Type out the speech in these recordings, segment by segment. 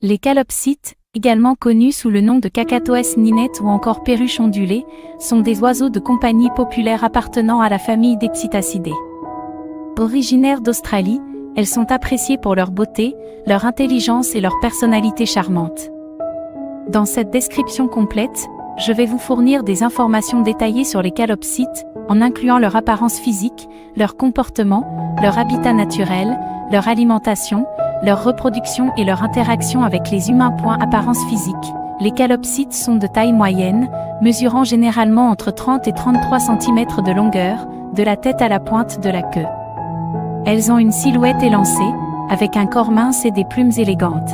Les calopsites, également connus sous le nom de Cacatoès ninette ou encore perruche ondulée, sont des oiseaux de compagnie populaires appartenant à la famille des Psittacidés. Originaires d'Australie, elles sont appréciées pour leur beauté, leur intelligence et leur personnalité charmante. Dans cette description complète, je vais vous fournir des informations détaillées sur les calopsites, en incluant leur apparence physique, leur comportement, leur habitat naturel, leur alimentation, leur reproduction et leur interaction avec les humains. Apparence physique. Les calopsites sont de taille moyenne, mesurant généralement entre 30 et 33 cm de longueur, de la tête à la pointe de la queue. Elles ont une silhouette élancée, avec un corps mince et des plumes élégantes.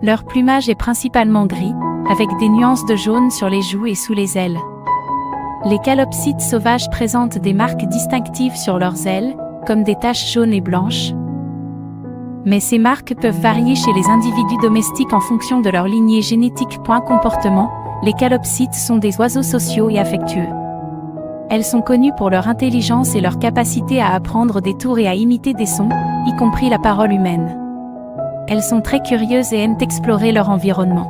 Leur plumage est principalement gris, avec des nuances de jaune sur les joues et sous les ailes. Les calopsites sauvages présentent des marques distinctives sur leurs ailes, comme des taches jaunes et blanches. Mais ces marques peuvent varier chez les individus domestiques en fonction de leur lignée génétique. Comportement. Les calopsites sont des oiseaux sociaux et affectueux. Elles sont connues pour leur intelligence et leur capacité à apprendre des tours et à imiter des sons, y compris la parole humaine. Elles sont très curieuses et aiment explorer leur environnement.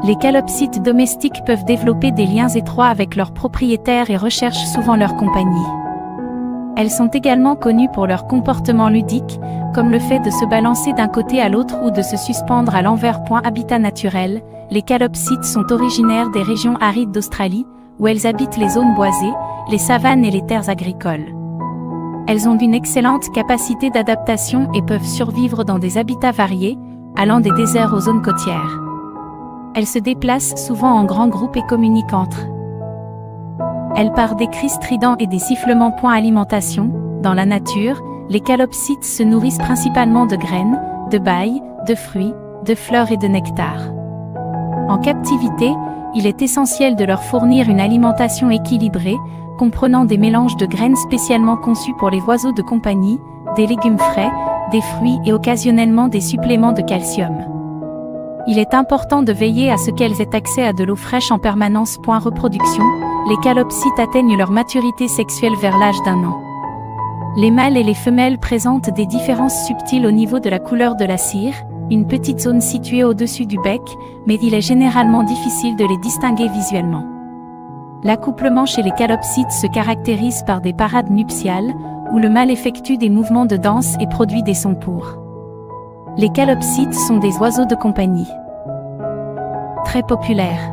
Les calopsites domestiques peuvent développer des liens étroits avec leurs propriétaires et recherchent souvent leur compagnie. Elles sont également connues pour leur comportement ludique, comme le fait de se balancer d'un côté à l'autre ou de se suspendre à l'envers. Habitat naturel. Les calopsites sont originaires des régions arides d'Australie, où elles habitent les zones boisées, les savanes et les terres agricoles. Elles ont une excellente capacité d'adaptation et peuvent survivre dans des habitats variés, allant des déserts aux zones côtières. Elles se déplacent souvent en grands groupes et communiquent entre elles par des cris stridents et des sifflements. Alimentation. Dans la nature, les calopsites se nourrissent principalement de graines, de bailles, de fruits, de fleurs et de nectar. En captivité, il est essentiel de leur fournir une alimentation équilibrée, comprenant des mélanges de graines spécialement conçus pour les oiseaux de compagnie, des légumes frais, des fruits et occasionnellement des suppléments de calcium. Il est important de veiller à ce qu'elles aient accès à de l'eau fraîche en permanence. Reproduction. Les calopsites atteignent leur maturité sexuelle vers l'âge d'1 an. Les mâles et les femelles présentent des différences subtiles au niveau de la couleur de la cire, une petite zone située au-dessus du bec, mais il est généralement difficile de les distinguer visuellement. L'accouplement chez les calopsites se caractérise par des parades nuptiales, où le mâle effectue des mouvements de danse et produit des sons pour. Les calopsites sont des oiseaux de compagnie. Très populaires.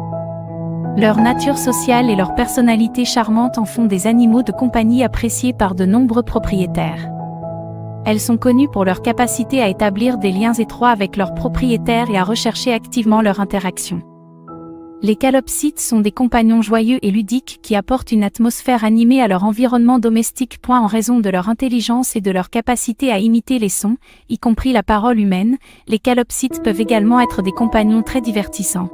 Leur nature sociale et leur personnalité charmante en font des animaux de compagnie appréciés par de nombreux propriétaires. Elles sont connues pour leur capacité à établir des liens étroits avec leurs propriétaires et à rechercher activement leur interaction. Les calopsites sont des compagnons joyeux et ludiques qui apportent une atmosphère animée à leur environnement domestique. En raison de leur intelligence et de leur capacité à imiter les sons, y compris la parole humaine, les calopsites peuvent également être des compagnons très divertissants.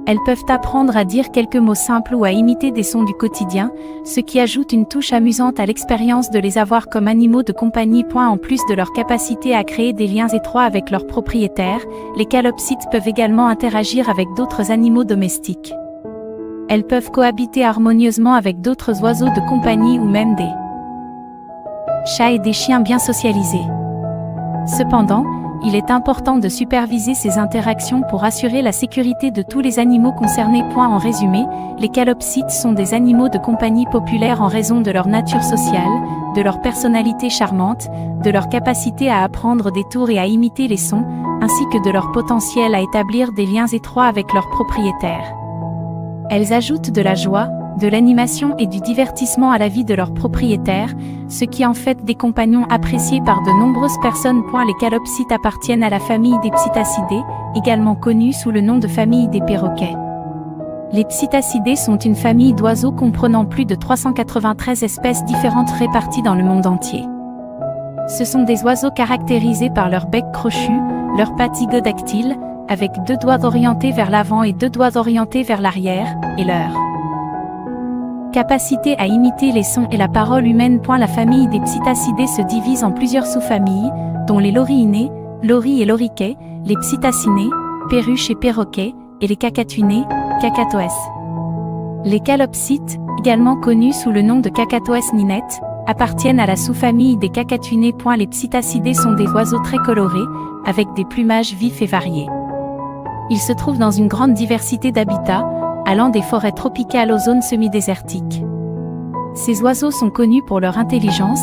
Elles peuvent apprendre à dire quelques mots simples ou à imiter des sons du quotidien, ce qui ajoute une touche amusante à l'expérience de les avoir comme animaux de compagnie. En plus de leur capacité à créer des liens étroits avec leurs propriétaires, les calopsites peuvent également interagir avec d'autres animaux domestiques. Elles peuvent cohabiter harmonieusement avec d'autres oiseaux de compagnie ou même des chats et des chiens bien socialisés. Cependant, il est important de superviser ces interactions pour assurer la sécurité de tous les animaux concernés. En résumé, les calopsites sont des animaux de compagnie populaires en raison de leur nature sociale, de leur personnalité charmante, de leur capacité à apprendre des tours et à imiter les sons, ainsi que de leur potentiel à établir des liens étroits avec leurs propriétaires. Elles ajoutent de la joie, de l'animation et du divertissement à la vie de leurs propriétaires, ce qui en fait des compagnons appréciés par de nombreuses personnes. Les calopsites appartiennent à la famille des Psittacidés, également connue sous le nom de famille des perroquets. Les Psittacidés sont une famille d'oiseaux comprenant plus de 393 espèces différentes réparties dans le monde entier. Ce sont des oiseaux caractérisés par leur bec crochu, leurs pattes zygodactyles, avec 2 doigts orientés vers l'avant et 2 doigts orientés vers l'arrière, et leur capacité à imiter les sons et la parole humaine. La famille des Psittacidés se divise en plusieurs sous-familles, dont les loriinés, loris et loriquets, les psittacinés, perruches et perroquets, et les cacatuinés, cacatoès. Les calopsites, également connus sous le nom de Cacatoès ninette, appartiennent à la sous-famille des cacatunés. Les psittacidés sont des oiseaux très colorés, avec des plumages vifs et variés. Ils se trouvent dans une grande diversité d'habitats, allant des forêts tropicales aux zones semi-désertiques. Ces oiseaux sont connus pour leur intelligence,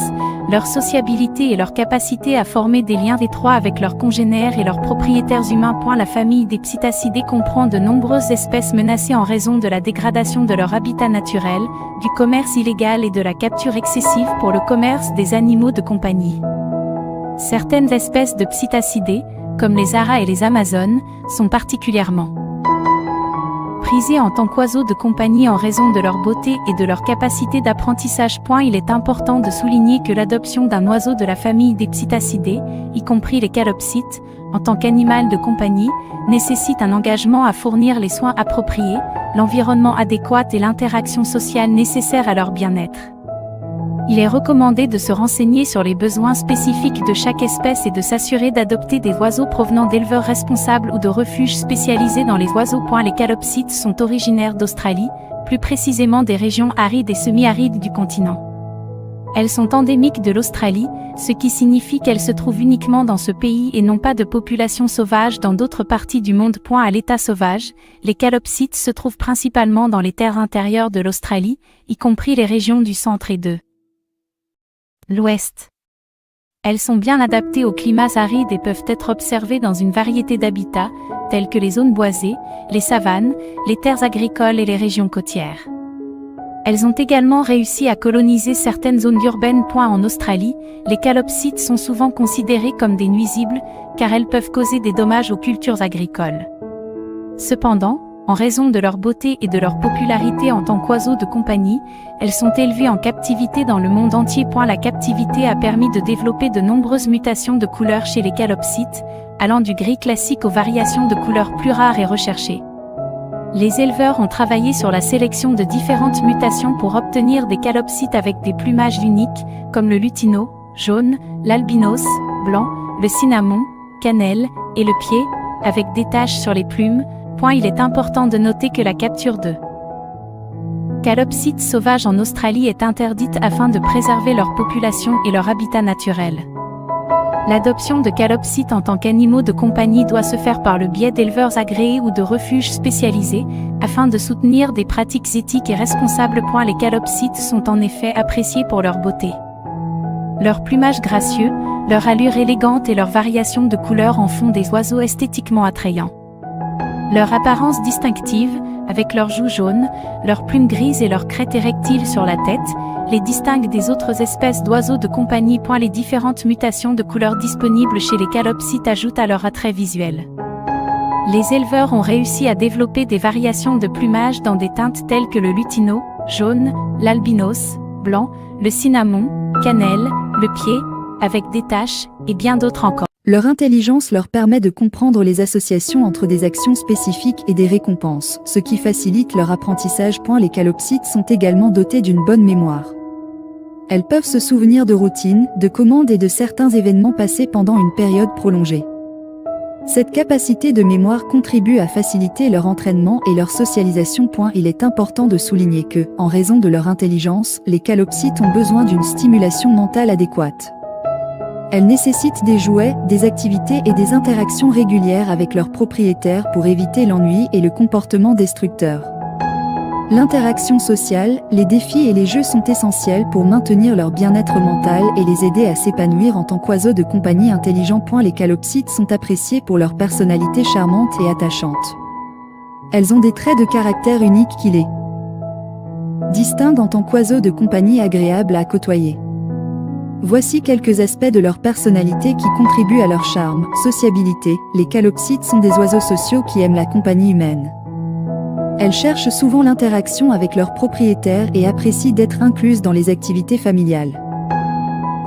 leur sociabilité et leur capacité à former des liens étroits avec leurs congénères et leurs propriétaires humains. La famille des psittacidés comprend de nombreuses espèces menacées en raison de la dégradation de leur habitat naturel, du commerce illégal et de la capture excessive pour le commerce des animaux de compagnie. Certaines espèces de psittacidés, comme les aras et les amazones, sont particulièrement prisés en tant qu'oiseaux de compagnie en raison de leur beauté et de leur capacité d'apprentissage. Il est important de souligner que l'adoption d'un oiseau de la famille des psittacidés, y compris les calopsites, en tant qu'animal de compagnie, nécessite un engagement à fournir les soins appropriés, l'environnement adéquat et l'interaction sociale nécessaire à leur bien-être. Il est recommandé de se renseigner sur les besoins spécifiques de chaque espèce et de s'assurer d'adopter des oiseaux provenant d'éleveurs responsables ou de refuges spécialisés dans les oiseaux. Les calopsites sont originaires d'Australie, plus précisément des régions arides et semi-arides du continent. Elles sont endémiques de l'Australie, ce qui signifie qu'elles se trouvent uniquement dans ce pays et n'ont pas de population sauvage dans d'autres parties du monde. À l'état sauvage, les calopsites se trouvent principalement dans les terres intérieures de l'Australie, y compris les régions du centre et de l'Ouest. Elles sont bien adaptées aux climats arides et peuvent être observées dans une variété d'habitats, tels que les zones boisées, les savanes, les terres agricoles et les régions côtières. Elles ont également réussi à coloniser certaines zones urbaines. En Australie, les calopsites sont souvent considérées comme des nuisibles, car elles peuvent causer des dommages aux cultures agricoles. Cependant, en raison de leur beauté et de leur popularité en tant qu'oiseaux de compagnie, elles sont élevées en captivité dans le monde entier. La captivité a permis de développer de nombreuses mutations de couleurs chez les calopsites, allant du gris classique aux variations de couleurs plus rares et recherchées. Les éleveurs ont travaillé sur la sélection de différentes mutations pour obtenir des calopsites avec des plumages uniques, comme le lutino, jaune, l'albinos, blanc, le cinnamon, cannelle, et le pied, avec des taches sur les plumes. Il est important de noter que la capture de calopsites sauvages en Australie est interdite afin de préserver leur population et leur habitat naturel. L'adoption de calopsites en tant qu'animaux de compagnie doit se faire par le biais d'éleveurs agréés ou de refuges spécialisés, afin de soutenir des pratiques éthiques et responsables. Les calopsites sont en effet appréciés pour leur beauté. Leur plumage gracieux, leur allure élégante et leur variation de couleurs en font des oiseaux esthétiquement attrayants. Leur apparence distinctive, avec leurs joues jaunes, leurs plumes grises et leur crête érectile sur la tête, les distingue des autres espèces d'oiseaux de compagnie. Les différentes mutations de couleurs disponibles chez les calopsites ajoutent à leur attrait visuel. Les éleveurs ont réussi à développer des variations de plumage dans des teintes telles que le lutino, jaune, l'albinos, blanc, le cinnamon, cannelle, le pied, avec des taches, et bien d'autres encore. Leur intelligence leur permet de comprendre les associations entre des actions spécifiques et des récompenses, ce qui facilite leur apprentissage. Les calopsites sont également dotés d'une bonne mémoire. Elles peuvent se souvenir de routines, de commandes et de certains événements passés pendant une période prolongée. Cette capacité de mémoire contribue à faciliter leur entraînement et leur socialisation. Il est important de souligner que, en raison de leur intelligence, les calopsites ont besoin d'une stimulation mentale adéquate. Elles nécessitent des jouets, des activités et des interactions régulières avec leurs propriétaires pour éviter l'ennui et le comportement destructeur. L'interaction sociale, les défis et les jeux sont essentiels pour maintenir leur bien-être mental et les aider à s'épanouir en tant qu'oiseaux de compagnie intelligents. Les calopsites sont appréciés pour leur personnalité charmante et attachante. Elles ont des traits de caractère uniques qui les distinguent en tant qu'oiseaux de compagnie agréables à côtoyer. Voici quelques aspects de leur personnalité qui contribuent à leur charme. Sociabilité, les calopsites sont des oiseaux sociaux qui aiment la compagnie humaine. Elles cherchent souvent l'interaction avec leurs propriétaires et apprécient d'être incluses dans les activités familiales.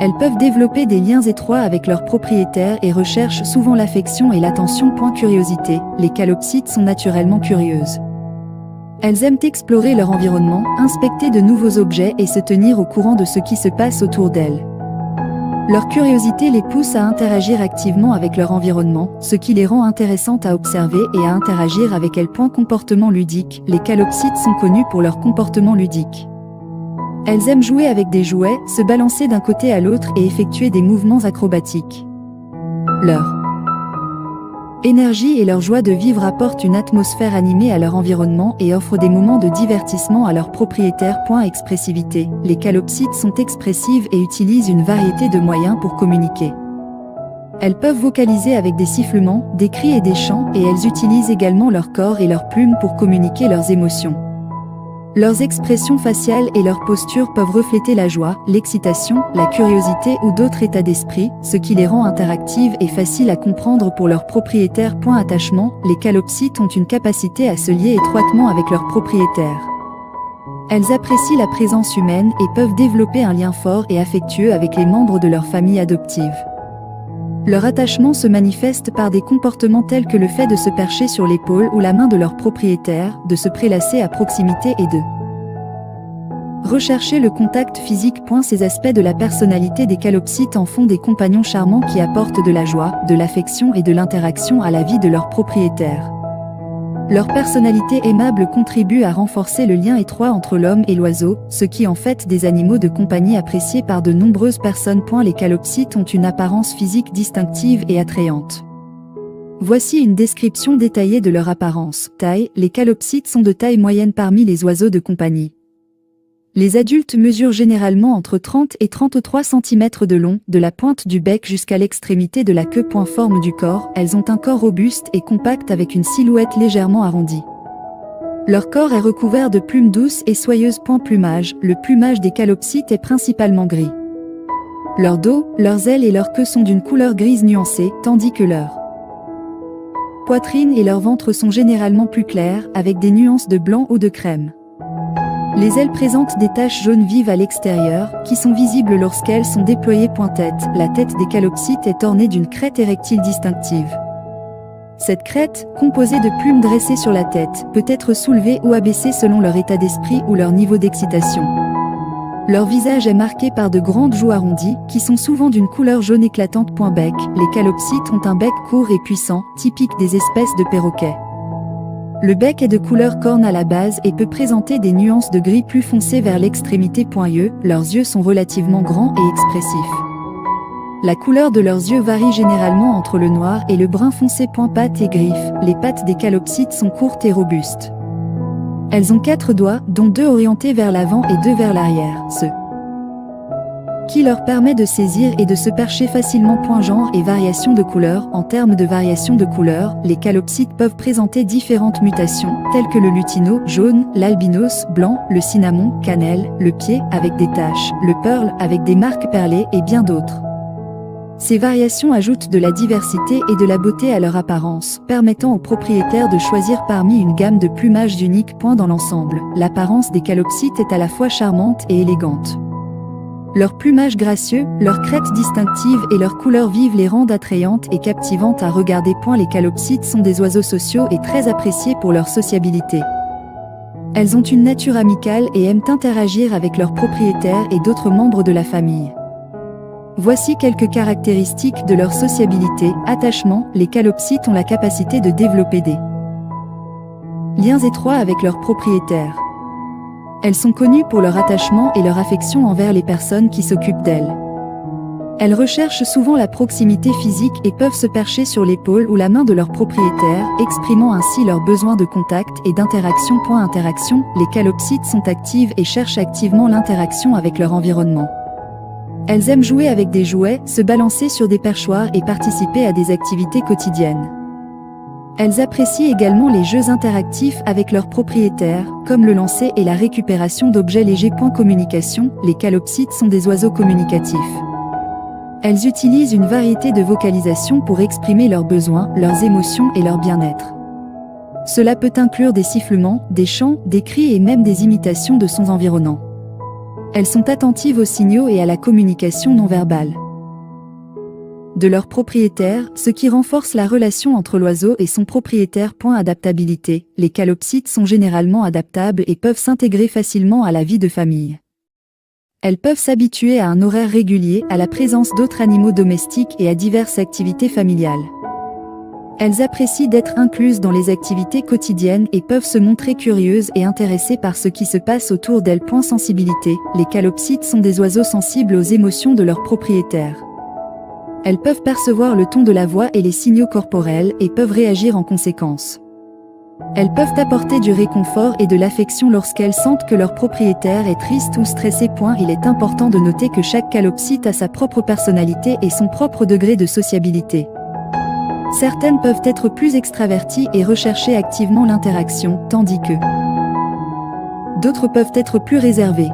Elles peuvent développer des liens étroits avec leurs propriétaires et recherchent souvent l'affection et l'attention. Curiosité, les calopsites sont naturellement curieuses. Elles aiment explorer leur environnement, inspecter de nouveaux objets et se tenir au courant de ce qui se passe autour d'elles. Leur curiosité les pousse à interagir activement avec leur environnement, ce qui les rend intéressantes à observer et à interagir avec elles. Comportement ludique, les calopsites sont connus pour leur comportement ludique. Elles aiment jouer avec des jouets, se balancer d'un côté à l'autre et effectuer des mouvements acrobatiques. Leur énergie et leur joie de vivre apportent une atmosphère animée à leur environnement et offrent des moments de divertissement à leurs propriétaires. Expressivité. Les calopsites sont expressives et utilisent une variété de moyens pour communiquer. Elles peuvent vocaliser avec des sifflements, des cris et des chants, et elles utilisent également leur corps et leurs plumes pour communiquer leurs émotions. Leurs expressions faciales et leurs postures peuvent refléter la joie, l'excitation, la curiosité ou d'autres états d'esprit, ce qui les rend interactives et faciles à comprendre pour leurs propriétaires. Attachement. Les calopsites ont une capacité à se lier étroitement avec leurs propriétaires. Elles apprécient la présence humaine et peuvent développer un lien fort et affectueux avec les membres de leur famille adoptive. Leur attachement se manifeste par des comportements tels que le fait de se percher sur l'épaule ou la main de leur propriétaire, de se prélasser à proximité et de rechercher le contact physique. Ces aspects de la personnalité des calopsites en font des compagnons charmants qui apportent de la joie, de l'affection et de l'interaction à la vie de leur propriétaire. Leur personnalité aimable contribue à renforcer le lien étroit entre l'homme et l'oiseau, ce qui en fait des animaux de compagnie appréciés par de nombreuses personnes. Les calopsites ont une apparence physique distinctive et attrayante. Voici une description détaillée de leur apparence. Taille. Les calopsites sont de taille moyenne parmi les oiseaux de compagnie. Les adultes mesurent généralement entre 30 et 33 cm de long, de la pointe du bec jusqu'à l'extrémité de la queue. Forme du corps, elles ont un corps robuste et compact avec une silhouette légèrement arrondie. Leur corps est recouvert de plumes douces et soyeuses. Plumage. Le plumage des calopsites est principalement gris. Leur dos, leurs ailes et leur queue sont d'une couleur grise nuancée, tandis que leur poitrine et leur ventre sont généralement plus clairs, avec des nuances de blanc ou de crème. Les ailes présentent des taches jaunes vives à l'extérieur, qui sont visibles lorsqu'elles sont déployées. Tête. La tête des calopsites est ornée d'une crête érectile distinctive. Cette crête, composée de plumes dressées sur la tête, peut être soulevée ou abaissée selon leur état d'esprit ou leur niveau d'excitation. Leur visage est marqué par de grandes joues arrondies, qui sont souvent d'une couleur jaune éclatante. Bec. Les calopsites ont un bec court et puissant, typique des espèces de perroquets. Le bec est de couleur corne à la base et peut présenter des nuances de gris plus foncé vers l'extrémité. Leurs yeux sont relativement grands et expressifs. La couleur de leurs yeux varie généralement entre le noir et le brun foncé. Pattes et griffes. Les pattes des calopsites sont courtes et robustes. Elles ont 4 doigts, dont 2 orientés vers l'avant et 2 vers l'arrière, ce qui leur permet de saisir et de se percher facilement. Genre et variation de couleur. En termes de variation de couleur, les calopsites peuvent présenter différentes mutations, telles que le lutino, jaune, l'albinos, blanc, le cinnamon, cannelle, le pied, avec des taches, le pearl, avec des marques perlées et bien d'autres. Ces variations ajoutent de la diversité et de la beauté à leur apparence, permettant aux propriétaires de choisir parmi une gamme de plumages uniques. Dans l'ensemble, l'apparence des calopsites est à la fois charmante et élégante. Leur plumage gracieux, leur crête distinctive et leurs couleurs vives les rendent attrayantes et captivantes à regarder. Les calopsites sont des oiseaux sociaux et très appréciés pour leur sociabilité. Elles ont une nature amicale et aiment interagir avec leurs propriétaires et d'autres membres de la famille. Voici quelques caractéristiques de leur sociabilité. Attachement. Les calopsites ont la capacité de développer des liens étroits avec leurs propriétaires. Elles sont connues pour leur attachement et leur affection envers les personnes qui s'occupent d'elles. Elles recherchent souvent la proximité physique et peuvent se percher sur l'épaule ou la main de leur propriétaire, exprimant ainsi leur besoin de contact et d'interaction. Interaction. Les calopsites sont actives et cherchent activement l'interaction avec leur environnement. Elles aiment jouer avec des jouets, se balancer sur des perchoirs et participer à des activités quotidiennes. Elles apprécient également les jeux interactifs avec leurs propriétaires, comme le lancer et la récupération d'objets légers. Communication. Les calopsites sont des oiseaux communicatifs. Elles utilisent une variété de vocalisations pour exprimer leurs besoins, leurs émotions et leur bien-être. Cela peut inclure des sifflements, des chants, des cris et même des imitations de sons environnants. Elles sont attentives aux signaux et à la communication non verbale de leur propriétaire, ce qui renforce la relation entre l'oiseau et son propriétaire. Adaptabilité. Les calopsites sont généralement adaptables et peuvent s'intégrer facilement à la vie de famille. Elles peuvent s'habituer à un horaire régulier, à la présence d'autres animaux domestiques et à diverses activités familiales. Elles apprécient d'être incluses dans les activités quotidiennes et peuvent se montrer curieuses et intéressées par ce qui se passe autour d'elles. Sensibilité. Les calopsites sont des oiseaux sensibles aux émotions de leurs propriétaires. Elles peuvent percevoir le ton de la voix et les signaux corporels et peuvent réagir en conséquence. Elles peuvent apporter du réconfort et de l'affection lorsqu'elles sentent que leur propriétaire est triste ou stressé. Il est important de noter que chaque calopsite a sa propre personnalité et son propre degré de sociabilité. Certaines peuvent être plus extraverties et rechercher activement l'interaction, tandis que d'autres peuvent être plus réservées.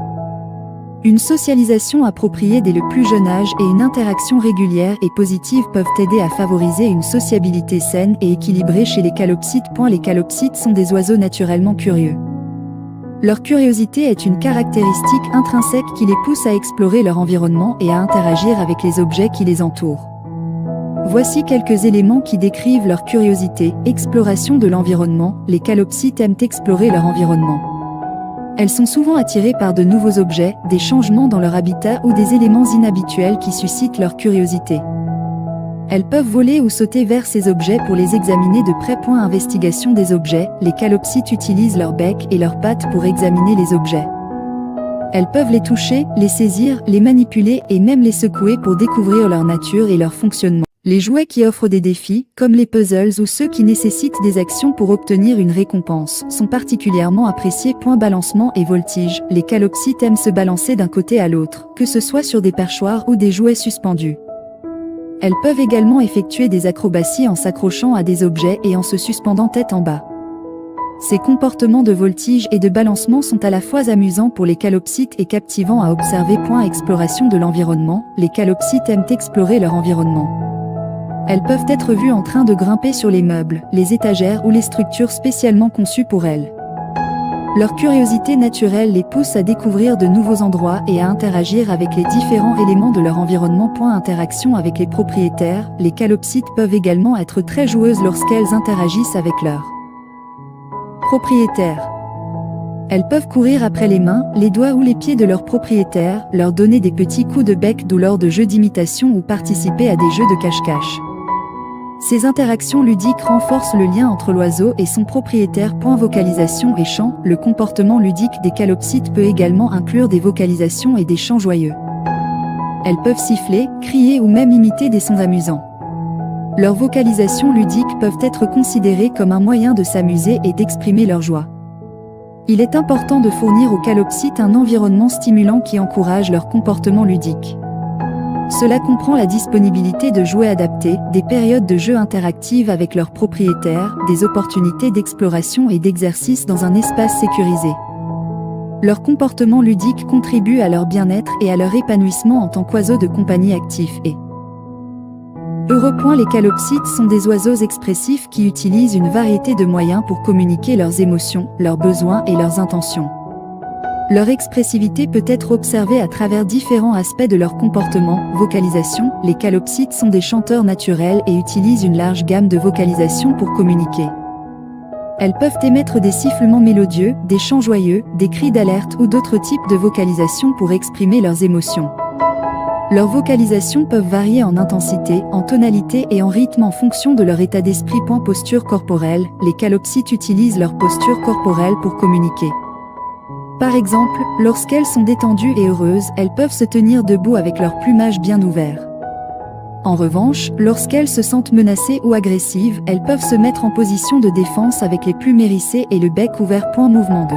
Une socialisation appropriée dès le plus jeune âge et une interaction régulière et positive peuvent aider à favoriser une sociabilité saine et équilibrée chez les calopsites. Les calopsites sont des oiseaux naturellement curieux. Leur curiosité est une caractéristique intrinsèque qui les pousse à explorer leur environnement et à interagir avec les objets qui les entourent. Voici quelques éléments qui décrivent leur curiosité. Exploration de l'environnement. Les calopsites aiment explorer leur environnement. Elles sont souvent attirées par de nouveaux objets, des changements dans leur habitat ou des éléments inhabituels qui suscitent leur curiosité. Elles peuvent voler ou sauter vers ces objets pour les examiner de près. Investigation des objets. Les calopsites utilisent leur bec et leurs pattes pour examiner les objets. Elles peuvent les toucher, les saisir, les manipuler et même les secouer pour découvrir leur nature et leur fonctionnement. Les jouets qui offrent des défis, comme les puzzles ou ceux qui nécessitent des actions pour obtenir une récompense, sont particulièrement appréciés. Balancement et voltige. Les calopsites aiment se balancer d'un côté à l'autre, que ce soit sur des perchoirs ou des jouets suspendus. Elles peuvent également effectuer des acrobaties en s'accrochant à des objets et en se suspendant tête en bas. Ces comportements de voltige et de balancement sont à la fois amusants pour les calopsites et captivants à observer. Exploration de l'environnement. Les calopsites aiment explorer leur environnement. Elles peuvent être vues en train de grimper sur les meubles, les étagères ou les structures spécialement conçues pour elles. Leur curiosité naturelle les pousse à découvrir de nouveaux endroits et à interagir avec les différents éléments de leur environnement. Interaction avec les propriétaires. Les calopsites peuvent également être très joueuses lorsqu'elles interagissent avec leurs propriétaires. Elles peuvent courir après les mains, les doigts ou les pieds de leurs propriétaires, leur donner des petits coups de bec doux lors de jeux d'imitation ou participer à des jeux de cache-cache. Ces interactions ludiques renforcent le lien entre l'oiseau et son propriétaire. Vocalisation et chant. Le comportement ludique des calopsites peut également inclure des vocalisations et des chants joyeux. Elles peuvent siffler, crier ou même imiter des sons amusants. Leurs vocalisations ludiques peuvent être considérées comme un moyen de s'amuser et d'exprimer leur joie. Il est important de fournir aux calopsites un environnement stimulant qui encourage leur comportement ludique. Cela comprend la disponibilité de jouets adaptés, des périodes de jeux interactives avec leurs propriétaires, des opportunités d'exploration et d'exercice dans un espace sécurisé. Leur comportement ludique contribue à leur bien-être et à leur épanouissement en tant qu'oiseaux de compagnie actifs et heureux. Les calopsites sont des oiseaux expressifs qui utilisent une variété de moyens pour communiquer leurs émotions, leurs besoins et leurs intentions. Leur expressivité peut être observée à travers différents aspects de leur comportement. Vocalisation. Les calopsites sont des chanteurs naturels et utilisent une large gamme de vocalisations pour communiquer. Elles peuvent émettre des sifflements mélodieux, des chants joyeux, des cris d'alerte ou d'autres types de vocalisations pour exprimer leurs émotions. Leurs vocalisations peuvent varier en intensité, en tonalité et en rythme en fonction de leur état d'esprit. Posture corporelle. Les calopsites utilisent leur posture corporelle pour communiquer. Par exemple, lorsqu'elles sont détendues et heureuses, elles peuvent se tenir debout avec leur plumage bien ouvert. En revanche, lorsqu'elles se sentent menacées ou agressives, elles peuvent se mettre en position de défense avec les plumes hérissées et le bec ouvert. Mouvement de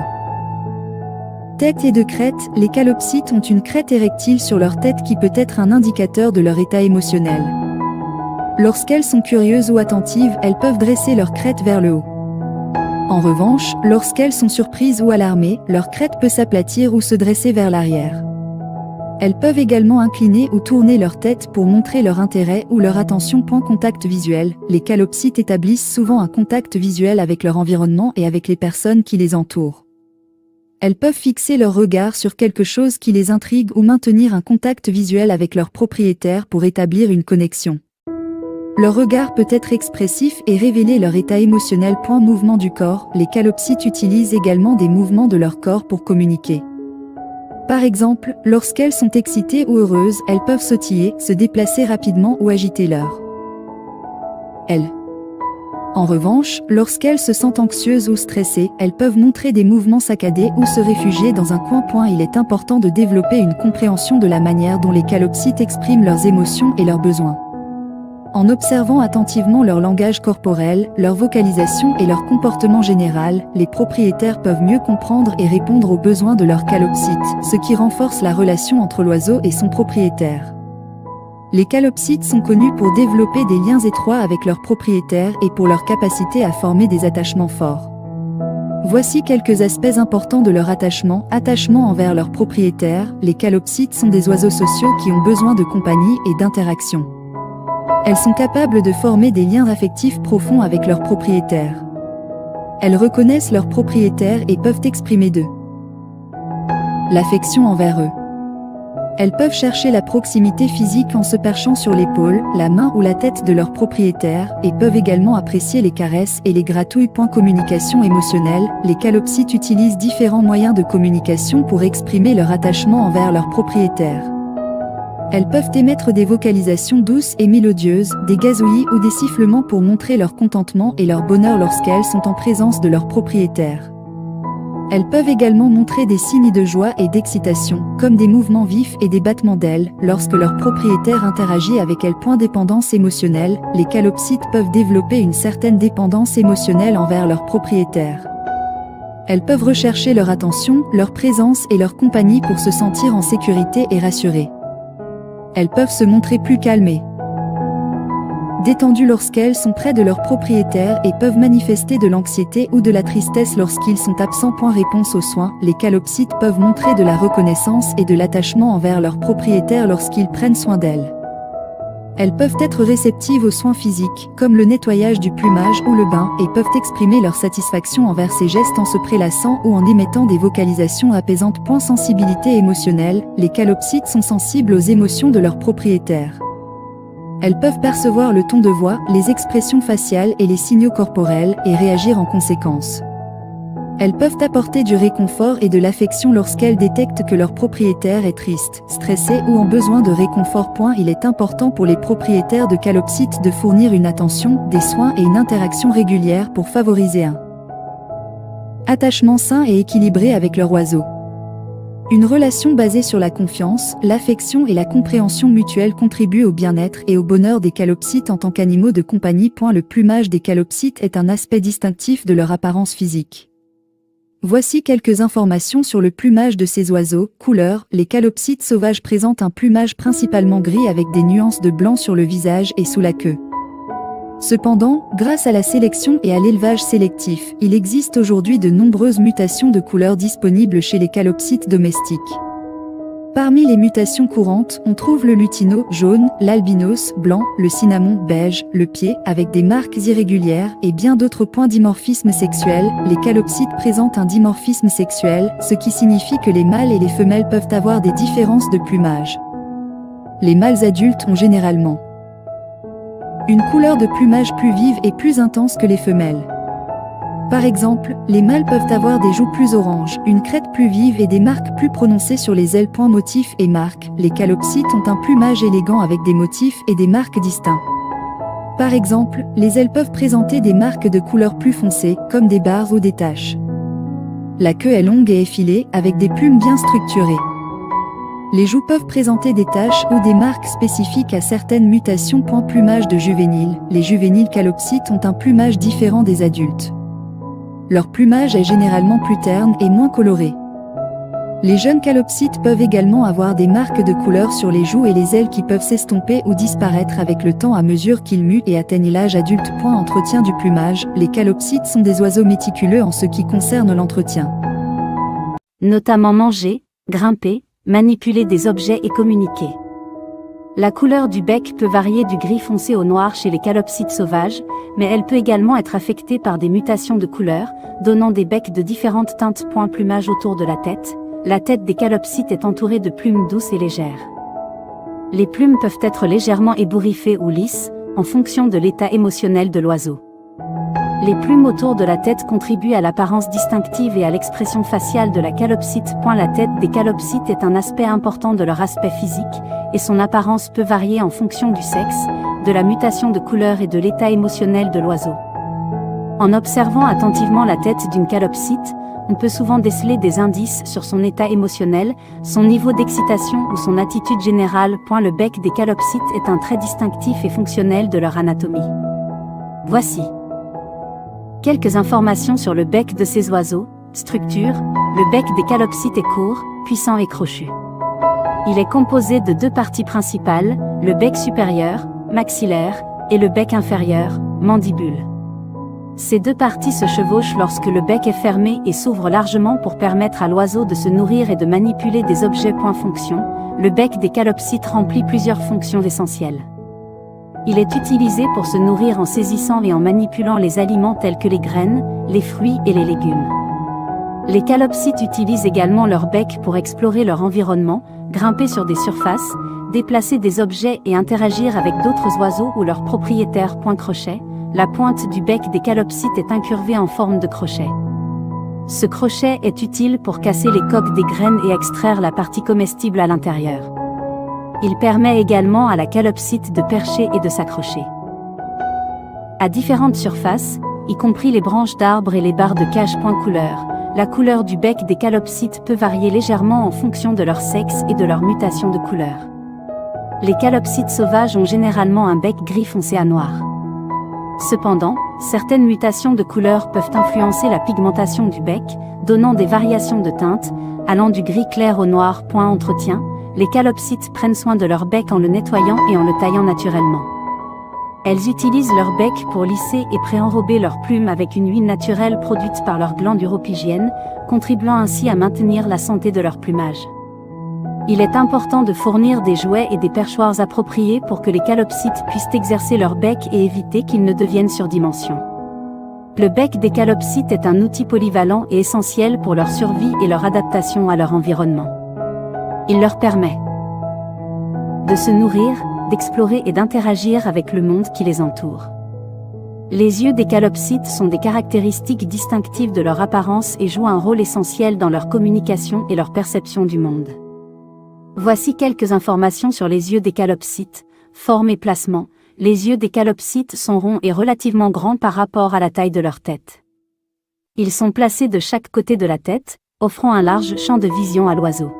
tête et de crête. Les calopsites ont une crête érectile sur leur tête qui peut être un indicateur de leur état émotionnel. Lorsqu'elles sont curieuses ou attentives, elles peuvent dresser leur crête vers le haut. En revanche, lorsqu'elles sont surprises ou alarmées, leur crête peut s'aplatir ou se dresser vers l'arrière. Elles peuvent également incliner ou tourner leur tête pour montrer leur intérêt ou leur attention. Contact visuel. Les calopsites établissent souvent un contact visuel avec leur environnement et avec les personnes qui les entourent. Elles peuvent fixer leur regard sur quelque chose qui les intrigue ou maintenir un contact visuel avec leur propriétaire pour établir une connexion. Leur regard peut être expressif et révéler leur état émotionnel. Mouvement du corps. Les calopsites utilisent également des mouvements de leur corps pour communiquer. Par exemple, lorsqu'elles sont excitées ou heureuses, elles peuvent sautiller, se déplacer rapidement ou agiter leur aile. En revanche, lorsqu'elles se sentent anxieuses ou stressées, elles peuvent montrer des mouvements saccadés ou se réfugier dans un coin. Il est important de développer une compréhension de la manière dont les calopsites expriment leurs émotions et leurs besoins. En observant attentivement leur langage corporel, leur vocalisation et leur comportement général, les propriétaires peuvent mieux comprendre et répondre aux besoins de leur calopsite, ce qui renforce la relation entre l'oiseau et son propriétaire. Les calopsites sont connus pour développer des liens étroits avec leurs propriétaires et pour leur capacité à former des attachements forts. Voici quelques aspects importants de leur attachement. Attachement envers leurs propriétaires. Les calopsites sont des oiseaux sociaux qui ont besoin de compagnie et d'interaction. Elles sont capables de former des liens affectifs profonds avec leurs propriétaires. Elles reconnaissent leurs propriétaires et peuvent exprimer d'eux l'affection envers eux. Elles peuvent chercher la proximité physique en se perchant sur l'épaule, la main ou la tête de leur propriétaire, et peuvent également apprécier les caresses et les gratouilles. Communication émotionnelle. Les calopsites utilisent différents moyens de communication pour exprimer leur attachement envers leur propriétaire. Elles peuvent émettre des vocalisations douces et mélodieuses, des gazouillis ou des sifflements pour montrer leur contentement et leur bonheur lorsqu'elles sont en présence de leur propriétaire. Elles peuvent également montrer des signes de joie et d'excitation, comme des mouvements vifs et des battements d'ailes, lorsque leur propriétaire interagit avec elles. Dépendance émotionnelle. Les calopsites peuvent développer une certaine dépendance émotionnelle envers leur propriétaire. Elles peuvent rechercher leur attention, leur présence et leur compagnie pour se sentir en sécurité et rassurées. Elles peuvent se montrer plus calmées, détendues lorsqu'elles sont près de leur propriétaire et peuvent manifester de l'anxiété ou de la tristesse lorsqu'ils sont absents. Réponse aux soins. Les calopsites peuvent montrer de la reconnaissance et de l'attachement envers leur propriétaire lorsqu'ils prennent soin d'elles. Elles peuvent être réceptives aux soins physiques, comme le nettoyage du plumage ou le bain, et peuvent exprimer leur satisfaction envers ces gestes en se prélassant ou en émettant des vocalisations apaisantes. Sensibilité émotionnelle. Les calopsites sont sensibles aux émotions de leur propriétaire. Elles peuvent percevoir le ton de voix, les expressions faciales et les signaux corporels, et réagir en conséquence. Elles peuvent apporter du réconfort et de l'affection lorsqu'elles détectent que leur propriétaire est triste, stressé ou en besoin de réconfort. Il est important pour les propriétaires de calopsites de fournir une attention, des soins et une interaction régulière pour favoriser un attachement sain et équilibré avec leur oiseau. Une relation basée sur la confiance, l'affection et la compréhension mutuelle contribue au bien-être et au bonheur des calopsites en tant qu'animaux de compagnie. Le plumage des calopsites est un aspect distinctif de leur apparence physique. Voici quelques informations sur le plumage de ces oiseaux. Couleur. Les calopsites sauvages présentent un plumage principalement gris avec des nuances de blanc sur le visage et sous la queue. Cependant, grâce à la sélection et à l'élevage sélectif, il existe aujourd'hui de nombreuses mutations de couleurs disponibles chez les calopsites domestiques. Parmi les mutations courantes, on trouve le lutino jaune, l'albinos blanc, le cinnamon beige, le pied avec des marques irrégulières et bien d'autres. Dimorphisme sexuel. Les calopsites présentent un dimorphisme sexuel, ce qui signifie que les mâles et les femelles peuvent avoir des différences de plumage. Les mâles adultes ont généralement une couleur de plumage plus vive et plus intense que les femelles. Par exemple, les mâles peuvent avoir des joues plus oranges, une crête plus vive et des marques plus prononcées sur les ailes. Motifs et marques. Les calopsites ont un plumage élégant avec des motifs et des marques distincts. Par exemple, les ailes peuvent présenter des marques de couleur plus foncées, comme des barres ou des taches. La queue est longue et effilée, avec des plumes bien structurées. Les joues peuvent présenter des taches ou des marques spécifiques à certaines mutations. Plumage de juvéniles. Les juvéniles calopsites ont un plumage différent des adultes. Leur plumage est généralement plus terne et moins coloré. Les jeunes calopsites peuvent également avoir des marques de couleur sur les joues et les ailes qui peuvent s'estomper ou disparaître avec le temps à mesure qu'ils muent et atteignent l'âge adulte. Entretien du plumage. Les calopsites sont des oiseaux méticuleux en ce qui concerne l'entretien. Notamment manger, grimper, manipuler des objets et communiquer. La couleur du bec peut varier du gris foncé au noir chez les calopsites sauvages, mais elle peut également être affectée par des mutations de couleur, donnant des becs de différentes teintes. Plumage autour de la tête. La tête des calopsites est entourée de plumes douces et légères. Les plumes peuvent être légèrement ébouriffées ou lisses, en fonction de l'état émotionnel de l'oiseau. Les plumes autour de la tête contribuent à l'apparence distinctive et à l'expression faciale de la calopsite. La tête des calopsites est un aspect important de leur aspect physique, et son apparence peut varier en fonction du sexe, de la mutation de couleur et de l'état émotionnel de l'oiseau. En observant attentivement la tête d'une calopsite, on peut souvent déceler des indices sur son état émotionnel, son niveau d'excitation ou son attitude générale. Le bec des calopsites est un trait distinctif et fonctionnel de leur anatomie. Voici quelques informations sur le bec de ces oiseaux. Structure: le bec des calopsites est court, puissant et crochu. Il est composé de deux parties principales, le bec supérieur, maxillaire, et le bec inférieur, mandibule. Ces deux parties se chevauchent lorsque le bec est fermé et s'ouvre largement pour permettre à l'oiseau de se nourrir et de manipuler des objets. Fonction: le bec des calopsites remplit plusieurs fonctions essentielles. Il est utilisé pour se nourrir en saisissant et en manipulant les aliments tels que les graines, les fruits et les légumes. Les calopsites utilisent également leur bec pour explorer leur environnement, grimper sur des surfaces, déplacer des objets et interagir avec d'autres oiseaux ou leurs propriétaires. Crochet: la pointe du bec des calopsites est incurvée en forme de crochet. Ce crochet est utile pour casser les coques des graines et extraire la partie comestible à l'intérieur. Il permet également à la calopsite de percher et de s'accrocher à différentes surfaces, y compris les branches d'arbres et les barres de cage. Couleur: la couleur du bec des calopsites peut varier légèrement en fonction de leur sexe et de leur mutation de couleur. Les calopsites sauvages ont généralement un bec gris foncé à noir. Cependant, certaines mutations de couleur peuvent influencer la pigmentation du bec, donnant des variations de teinte, allant du gris clair au noir. Entretien: les calopsites prennent soin de leur bec en le nettoyant et en le taillant naturellement. Elles utilisent leur bec pour lisser et pré-enrober leurs plumes avec une huile naturelle produite par leurs glandes uropygiennes, contribuant ainsi à maintenir la santé de leur plumage. Il est important de fournir des jouets et des perchoirs appropriés pour que les calopsites puissent exercer leur bec et éviter qu'ils ne deviennent surdimension. Le bec des calopsites est un outil polyvalent et essentiel pour leur survie et leur adaptation à leur environnement. Il leur permet de se nourrir, d'explorer et d'interagir avec le monde qui les entoure. Les yeux des calopsites sont des caractéristiques distinctives de leur apparence et jouent un rôle essentiel dans leur communication et leur perception du monde. Voici quelques informations sur les yeux des calopsites. Forme et placement: les yeux des calopsites sont ronds et relativement grands par rapport à la taille de leur tête. Ils sont placés de chaque côté de la tête, offrant un large champ de vision à l'oiseau.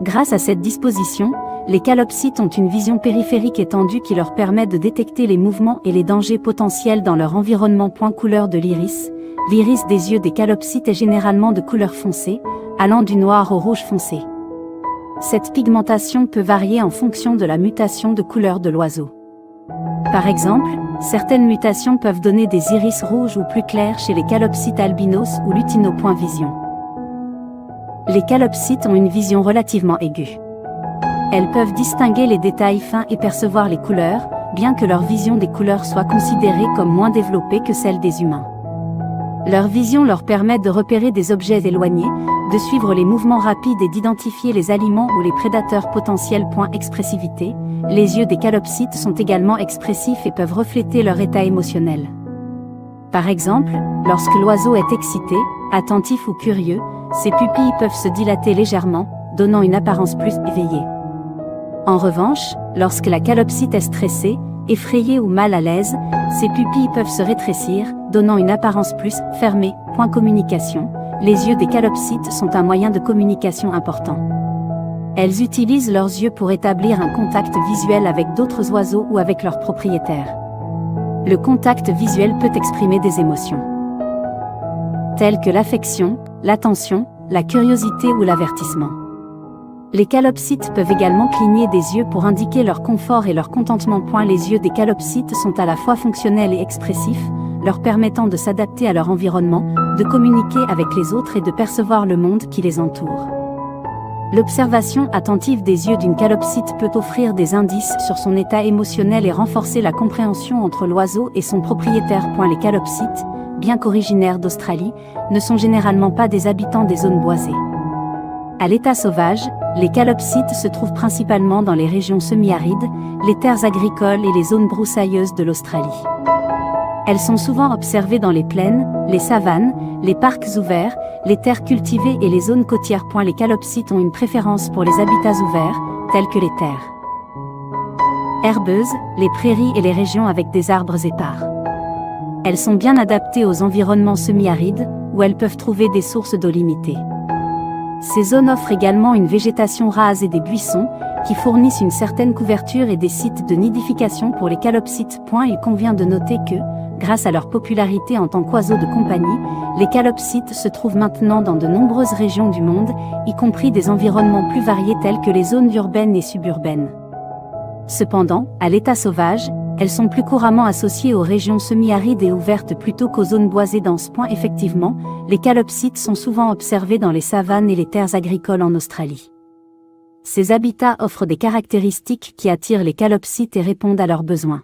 Grâce à cette disposition, les calopsites ont une vision périphérique étendue qui leur permet de détecter les mouvements et les dangers potentiels dans leur environnement. Couleur de l'iris: l'iris des yeux des calopsites est généralement de couleur foncée, allant du noir au rouge foncé. Cette pigmentation peut varier en fonction de la mutation de couleur de l'oiseau. Par exemple, certaines mutations peuvent donner des iris rouges ou plus clairs chez les calopsites albinos ou lutino. Vision: les calopsites ont une vision relativement aiguë. Elles peuvent distinguer les détails fins et percevoir les couleurs, bien que leur vision des couleurs soit considérée comme moins développée que celle des humains. Leur vision leur permet de repérer des objets éloignés, de suivre les mouvements rapides et d'identifier les aliments ou les prédateurs potentiels. Expressivité: les yeux des calopsites sont également expressifs et peuvent refléter leur état émotionnel. Par exemple, lorsque l'oiseau est excité, attentif ou curieux, ses pupilles peuvent se dilater légèrement, donnant une apparence plus éveillée. En revanche, lorsque la calopsite est stressée, effrayée ou mal à l'aise, ses pupilles peuvent se rétrécir, donnant une apparence plus fermée. Communication: les yeux des calopsites sont un moyen de communication important. Elles utilisent leurs yeux pour établir un contact visuel avec d'autres oiseaux ou avec leurs propriétaires. Le contact visuel peut exprimer des émotions telles que l'affection, l'attention, la curiosité ou l'avertissement. Les calopsites peuvent également cligner des yeux pour indiquer leur confort et leur contentement. Les yeux des calopsites sont à la fois fonctionnels et expressifs, leur permettant de s'adapter à leur environnement, de communiquer avec les autres et de percevoir le monde qui les entoure. L'observation attentive des yeux d'une calopsite peut offrir des indices sur son état émotionnel et renforcer la compréhension entre l'oiseau et son propriétaire. Les calopsites, bien qu'originaires d'Australie, ne sont généralement pas des habitants des zones boisées. À l'état sauvage, les calopsites se trouvent principalement dans les régions semi-arides, les terres agricoles et les zones broussailleuses de l'Australie. Elles sont souvent observées dans les plaines, les savanes, les parcs ouverts, les terres cultivées et les zones côtières. Les calopsites ont une préférence pour les habitats ouverts, tels que les terres herbeuses, les prairies et les régions avec des arbres épars. Elles sont bien adaptées aux environnements semi-arides, où elles peuvent trouver des sources d'eau limitées. Ces zones offrent également une végétation rase et des buissons, qui fournissent une certaine couverture et des sites de nidification pour les calopsites. Il convient de noter que, grâce à leur popularité en tant qu'oiseaux de compagnie, les calopsites se trouvent maintenant dans de nombreuses régions du monde, y compris des environnements plus variés tels que les zones urbaines et suburbaines. Cependant, à l'état sauvage, elles sont plus couramment associées aux régions semi-arides et ouvertes plutôt qu'aux zones boisées denses. Effectivement, les calopsites sont souvent observés dans les savanes et les terres agricoles en Australie. Ces habitats offrent des caractéristiques qui attirent les calopsites et répondent à leurs besoins.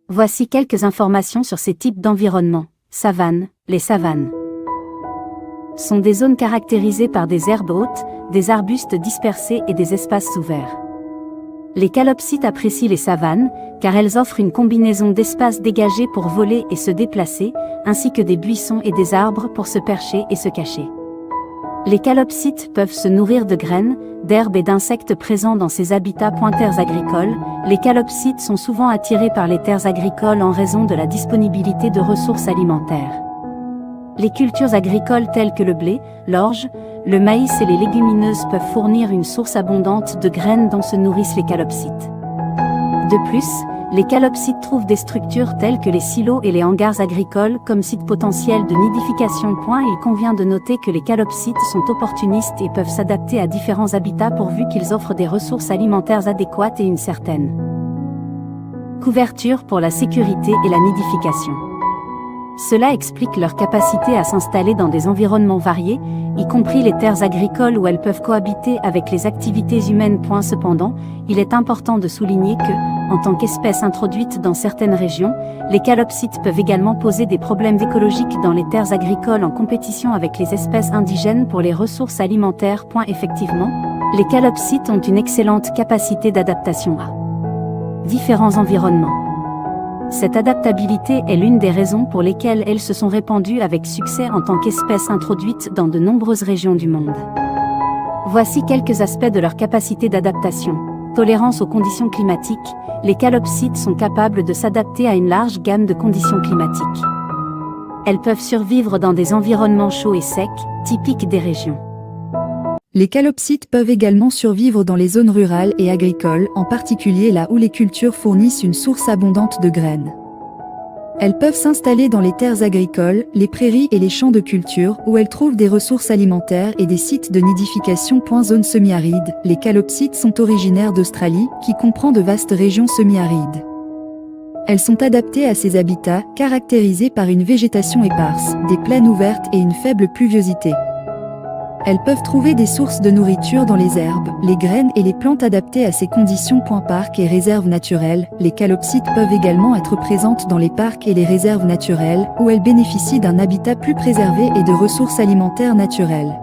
Voici quelques informations sur ces types d'environnements. Savane. Les savanes sont des zones caractérisées par des herbes hautes, des arbustes dispersés et des espaces ouverts. Les calopsites apprécient les savanes, car elles offrent une combinaison d'espaces dégagés pour voler et se déplacer, ainsi que des buissons et des arbres pour se percher et se cacher. Les calopsites peuvent se nourrir de graines, d'herbes et d'insectes présents dans ces habitats. Terres agricoles, les calopsites sont souvent attirés par les terres agricoles en raison de la disponibilité de ressources alimentaires. Les cultures agricoles telles que le blé, l'orge, le maïs et les légumineuses peuvent fournir une source abondante de graines dont se nourrissent les calopsites. De plus, les calopsites trouvent des structures telles que les silos et les hangars agricoles comme sites potentiels de nidification. Il convient de noter que les calopsites sont opportunistes et peuvent s'adapter à différents habitats pourvu qu'ils offrent des ressources alimentaires adéquates et une certaine couverture pour la sécurité et la nidification. Cela explique leur capacité à s'installer dans des environnements variés, y compris les terres agricoles où elles peuvent cohabiter avec les activités humaines. Cependant, il est important de souligner que, en tant qu'espèce introduite dans certaines régions, les calopsites peuvent également poser des problèmes écologiques dans les terres agricoles en compétition avec les espèces indigènes pour les ressources alimentaires. Effectivement, les calopsites ont une excellente capacité d'adaptation à différents environnements. Cette adaptabilité est l'une des raisons pour lesquelles elles se sont répandues avec succès en tant qu'espèces introduites dans de nombreuses régions du monde. Voici quelques aspects de leur capacité d'adaptation. Tolérance aux conditions climatiques, les calopsites sont capables de s'adapter à une large gamme de conditions climatiques. Elles peuvent survivre dans des environnements chauds et secs, typiques des régions. Les calopsites peuvent également survivre dans les zones rurales et agricoles, en particulier là où les cultures fournissent une source abondante de graines. Elles peuvent s'installer dans les terres agricoles, les prairies et les champs de culture, où elles trouvent des ressources alimentaires et des sites de nidification. Zone semi-aride, les calopsites sont originaires d'Australie, qui comprend de vastes régions semi-arides. Elles sont adaptées à ces habitats, caractérisés par une végétation éparse, des plaines ouvertes et une faible pluviosité. Elles peuvent trouver des sources de nourriture dans les herbes, les graines et les plantes adaptées à ces conditions. Parcs et réserves naturelles, les calopsites peuvent également être présentes dans les parcs et les réserves naturelles, où elles bénéficient d'un habitat plus préservé et de ressources alimentaires naturelles.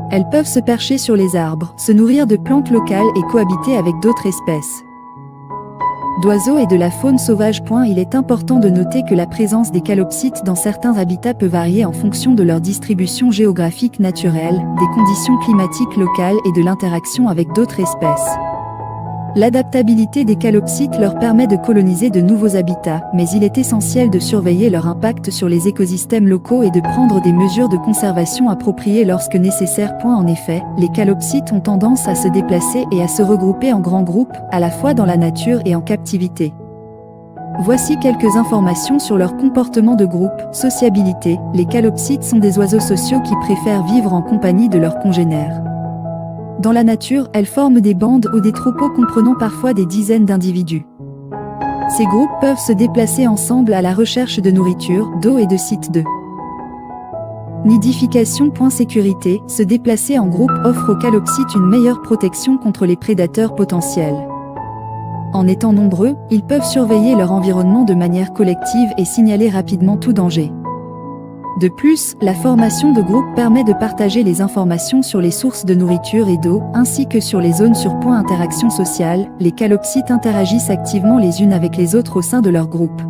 Elles peuvent se percher sur les arbres, se nourrir de plantes locales et cohabiter avec d'autres espèces d'oiseaux et de la faune sauvage. Il est important de noter que la présence des calopsites dans certains habitats peut varier en fonction de leur distribution géographique naturelle, des conditions climatiques locales et de l'interaction avec d'autres espèces. L'adaptabilité des calopsites leur permet de coloniser de nouveaux habitats, mais il est essentiel de surveiller leur impact sur les écosystèmes locaux et de prendre des mesures de conservation appropriées lorsque nécessaire. En effet, les calopsites ont tendance à se déplacer et à se regrouper en grands groupes, à la fois dans la nature et en captivité. Voici quelques informations sur leur comportement de groupe. Sociabilité, les calopsites sont des oiseaux sociaux qui préfèrent vivre en compagnie de leurs congénères. Dans la nature, elles forment des bandes ou des troupeaux comprenant parfois des dizaines d'individus. Ces groupes peuvent se déplacer ensemble à la recherche de nourriture, d'eau et de sites de nidification. Sécurité, se déplacer en groupe offre aux calopsites une meilleure protection contre les prédateurs potentiels. En étant nombreux, ils peuvent surveiller leur environnement de manière collective et signaler rapidement tout danger. De plus, la formation de groupes permet de partager les informations sur les sources de nourriture et d'eau, ainsi que sur les zones sur point. Interaction sociale, les calopsites interagissent activement les unes avec les autres au sein de leur groupe.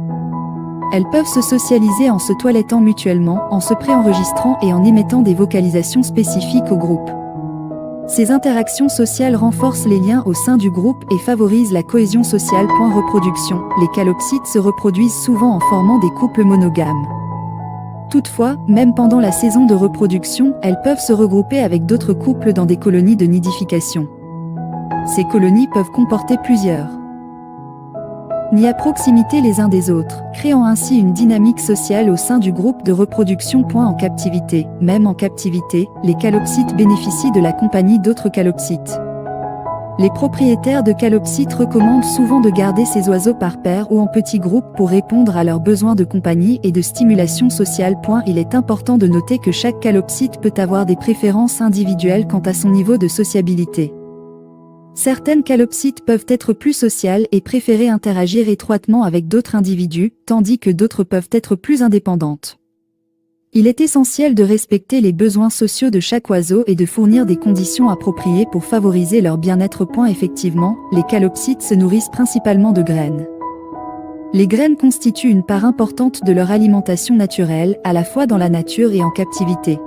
Elles peuvent se socialiser en se toilettant mutuellement, en se préenregistrant et en émettant des vocalisations spécifiques au groupe. Ces interactions sociales renforcent les liens au sein du groupe et favorisent la cohésion sociale. Reproduction. Les calopsites se reproduisent souvent en formant des couples monogames. Toutefois, même pendant la saison de reproduction, elles peuvent se regrouper avec d'autres couples dans des colonies de nidification. Ces colonies peuvent comporter plusieurs nids à proximité les uns des autres, créant ainsi une dynamique sociale au sein du groupe de reproduction. En captivité. Même en captivité, les calopsites bénéficient de la compagnie d'autres calopsites. Les propriétaires de calopsites recommandent souvent de garder ces oiseaux par paire ou en petits groupes pour répondre à leurs besoins de compagnie et de stimulation sociale. Il est important de noter que chaque calopsite peut avoir des préférences individuelles quant à son niveau de sociabilité. Certaines calopsites peuvent être plus sociales et préférer interagir étroitement avec d'autres individus, tandis que d'autres peuvent être plus indépendantes. Il est essentiel de respecter les besoins sociaux de chaque oiseau et de fournir des conditions appropriées pour favoriser leur bien-être. Effectivement, les calopsites se nourrissent principalement de graines. Les graines constituent une part importante de leur alimentation naturelle, à la fois dans la nature et en captivité.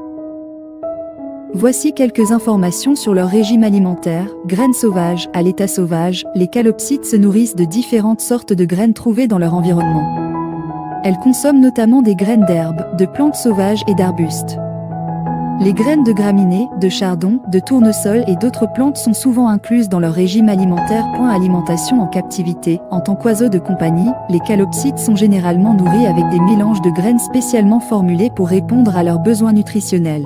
Voici quelques informations sur leur régime alimentaire. Graines sauvages. À l'état sauvage, les calopsites se nourrissent de différentes sortes de graines trouvées dans leur environnement. Elles consomment notamment des graines d'herbes, de plantes sauvages et d'arbustes. Les graines de graminées, de chardon, de tournesol et d'autres plantes sont souvent incluses dans leur régime alimentaire. Alimentation en captivité. En tant qu'oiseaux de compagnie, les calopsites sont généralement nourris avec des mélanges de graines spécialement formulés pour répondre à leurs besoins nutritionnels.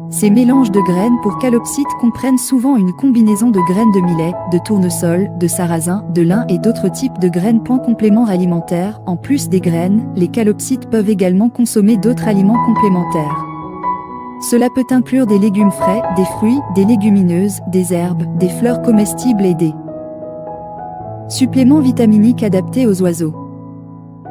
Ces mélanges de graines pour calopsites comprennent souvent une combinaison de graines de millet, de tournesol, de sarrasin, de lin et d'autres types de graines. Compléments alimentaires. En plus des graines, les calopsites peuvent également consommer d'autres aliments complémentaires. Cela peut inclure des légumes frais, des fruits, des légumineuses, des herbes, des fleurs comestibles et des suppléments vitaminiques adaptés aux oiseaux.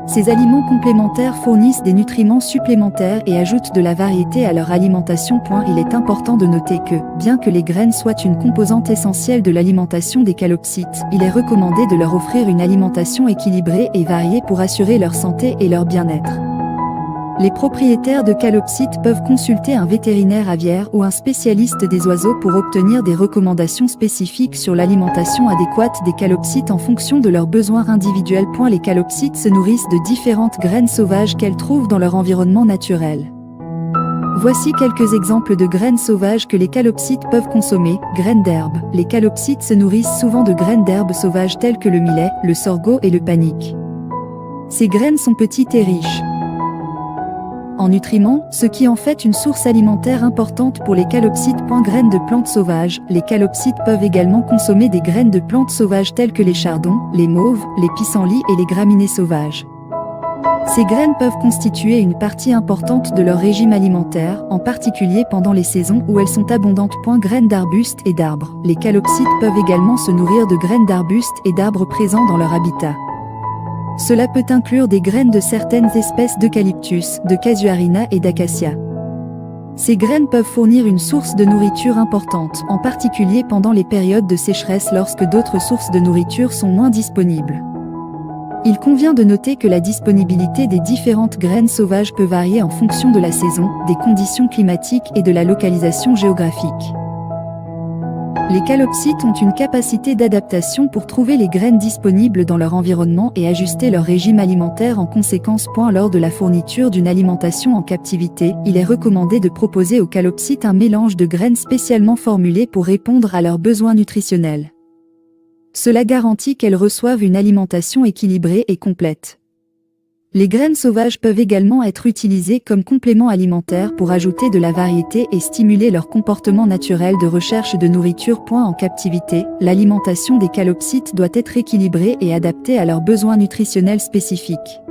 Ces aliments complémentaires fournissent des nutriments supplémentaires et ajoutent de la variété à leur alimentation. Il est important de noter que, bien que les graines soient une composante essentielle de l'alimentation des calopsites, il est recommandé de leur offrir une alimentation équilibrée et variée pour assurer leur santé et leur bien-être. Les propriétaires de calopsites peuvent consulter un vétérinaire aviaire ou un spécialiste des oiseaux pour obtenir des recommandations spécifiques sur l'alimentation adéquate des calopsites en fonction de leurs besoins individuels. Les calopsites se nourrissent de différentes graines sauvages qu'elles trouvent dans leur environnement naturel. Voici quelques exemples de graines sauvages que les calopsites peuvent consommer. Graines d'herbe. Les calopsites se nourrissent souvent de graines d'herbes sauvages telles que le millet, le sorgho et le panic. Ces graines sont petites et riches en nutriments, ce qui en fait une source alimentaire importante pour les calopsites. Graines de plantes sauvages. Les calopsites peuvent également consommer des graines de plantes sauvages telles que les chardons, les mauves, les pissenlits et les graminées sauvages. Ces graines peuvent constituer une partie importante de leur régime alimentaire, en particulier pendant les saisons où elles sont abondantes. Graines d'arbustes et d'arbres. Les calopsites peuvent également se nourrir de graines d'arbustes et d'arbres présents dans leur habitat. Cela peut inclure des graines de certaines espèces d'eucalyptus, de casuarina et d'acacia. Ces graines peuvent fournir une source de nourriture importante, en particulier pendant les périodes de sécheresse lorsque d'autres sources de nourriture sont moins disponibles. Il convient de noter que la disponibilité des différentes graines sauvages peut varier en fonction de la saison, des conditions climatiques et de la localisation géographique. Les calopsites ont une capacité d'adaptation pour trouver les graines disponibles dans leur environnement et ajuster leur régime alimentaire en conséquence. Lors de la fourniture d'une alimentation en captivité, il est recommandé de proposer aux calopsites un mélange de graines spécialement formulées pour répondre à leurs besoins nutritionnels. Cela garantit qu'elles reçoivent une alimentation équilibrée et complète. Les graines sauvages peuvent également être utilisées comme complément alimentaire pour ajouter de la variété et stimuler leur comportement naturel de recherche de nourriture. En captivité, l'alimentation des calopsites doit être équilibrée et adaptée à leurs besoins nutritionnels spécifiques.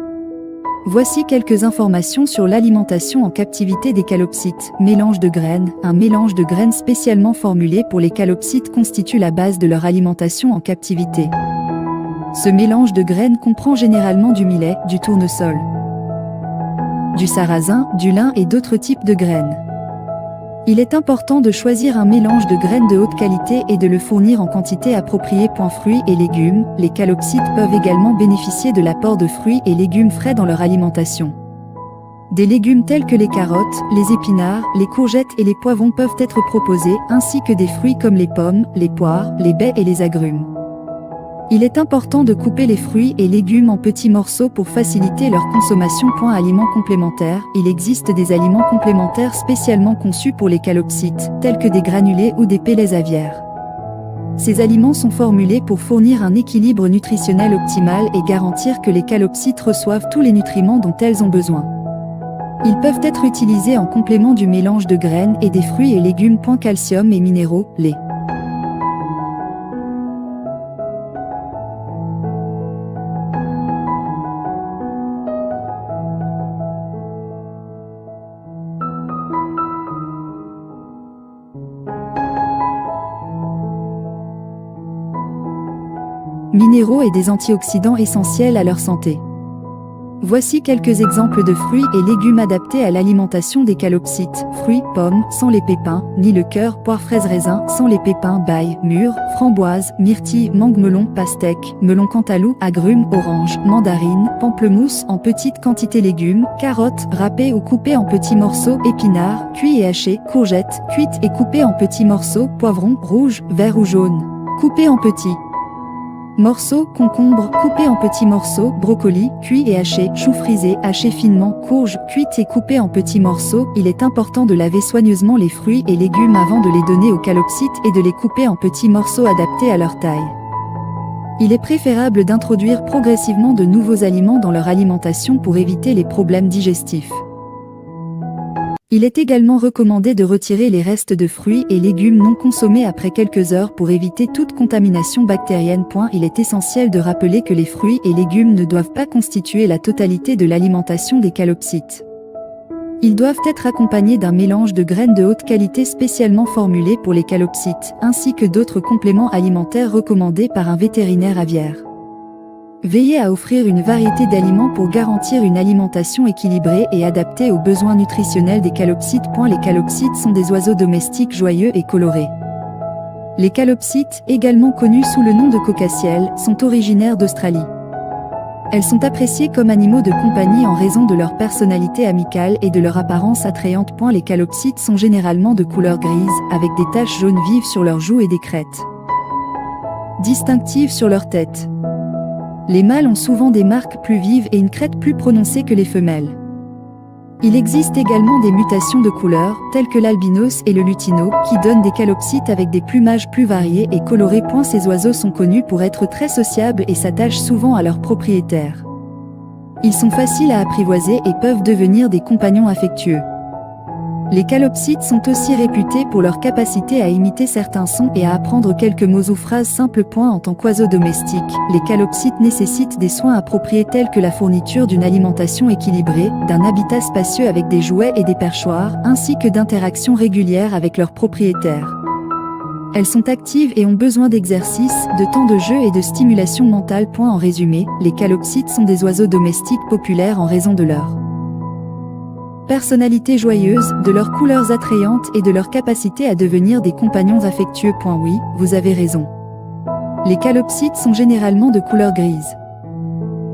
Voici quelques informations sur l'alimentation en captivité des calopsites. Mélange de graines. Un mélange de graines spécialement formulé pour les calopsites constitue la base de leur alimentation en captivité. Ce mélange de graines comprend généralement du millet, du tournesol, du sarrasin, du lin et d'autres types de graines. Il est important de choisir un mélange de graines de haute qualité et de le fournir en quantité appropriée. Fruits et légumes. Les calopsites peuvent également bénéficier de l'apport de fruits et légumes frais dans leur alimentation. Des légumes tels que les carottes, les épinards, les courgettes et les poivrons peuvent être proposés, ainsi que des fruits comme les pommes, les poires, les baies et les agrumes. Il est important de couper les fruits et légumes en petits morceaux pour faciliter leur consommation. Aliments complémentaires. Il existe des aliments complémentaires spécialement conçus pour les calopsites, tels que des granulés ou des pellets aviaires. Ces aliments sont formulés pour fournir un équilibre nutritionnel optimal et garantir que les calopsites reçoivent tous les nutriments dont elles ont besoin. Ils peuvent être utilisés en complément du mélange de graines et des fruits et légumes. Calcium et minéraux, lait. Minéraux et des antioxydants essentiels à leur santé. Voici quelques exemples de fruits et légumes adaptés à l'alimentation des calopsites. Fruits, pommes, sans les pépins, ni le cœur, poire, fraise, raisin, sans les pépins, baille, mûre, framboise, myrtille, mangue, melon, pastèque, melon cantaloupe, agrumes, orange, mandarine, pamplemousse en petite quantité, légumes, carottes, râpées ou coupées en petits morceaux, épinards, cuits et hachés, courgettes, cuites et coupées en petits morceaux, poivrons, rouges, verts ou jaunes, coupés en petits morceaux, concombres, coupés en petits morceaux, brocolis, cuits et hachés, choux frisés, hachés finement, courges, cuites et coupées en petits morceaux. Il est important de laver soigneusement les fruits et légumes avant de les donner aux calopsites et de les couper en petits morceaux adaptés à leur taille. Il est préférable d'introduire progressivement de nouveaux aliments dans leur alimentation pour éviter les problèmes digestifs. Il est également recommandé de retirer les restes de fruits et légumes non consommés après quelques heures pour éviter toute contamination bactérienne. Il est essentiel de rappeler que les fruits et légumes ne doivent pas constituer la totalité de l'alimentation des calopsites. Ils doivent être accompagnés d'un mélange de graines de haute qualité spécialement formulées pour les calopsites, ainsi que d'autres compléments alimentaires recommandés par un vétérinaire aviaire. Veillez à offrir une variété d'aliments pour garantir une alimentation équilibrée et adaptée aux besoins nutritionnels des calopsites. Les calopsites sont des oiseaux domestiques joyeux et colorés. Les calopsites, également connus sous le nom de cocassiels, sont originaires d'Australie. Elles sont appréciées comme animaux de compagnie en raison de leur personnalité amicale et de leur apparence attrayante. Les calopsites sont généralement de couleur grise, avec des taches jaunes vives sur leurs joues et des crêtes distinctives sur leur tête. Les mâles ont souvent des marques plus vives et une crête plus prononcée que les femelles. Il existe également des mutations de couleurs, telles que l'albinos et le lutino, qui donnent des calopsites avec des plumages plus variés et colorés. Ces oiseaux sont connus pour être très sociables et s'attachent souvent à leurs propriétaires. Ils sont faciles à apprivoiser et peuvent devenir des compagnons affectueux. Les calopsites sont aussi réputés pour leur capacité à imiter certains sons et à apprendre quelques mots ou phrases simples. En tant qu'oiseaux domestiques, les calopsites nécessitent des soins appropriés tels que la fourniture d'une alimentation équilibrée, d'un habitat spacieux avec des jouets et des perchoirs, ainsi que d'interactions régulières avec leurs propriétaires. Elles sont actives et ont besoin d'exercice, de temps de jeu et de stimulation mentale. En résumé, les calopsites sont des oiseaux domestiques populaires en raison de leur personnalité joyeuse, de leurs couleurs attrayantes et de leur capacité à devenir des compagnons affectueux. Oui, vous avez raison. Les calopsites sont généralement de couleur grise.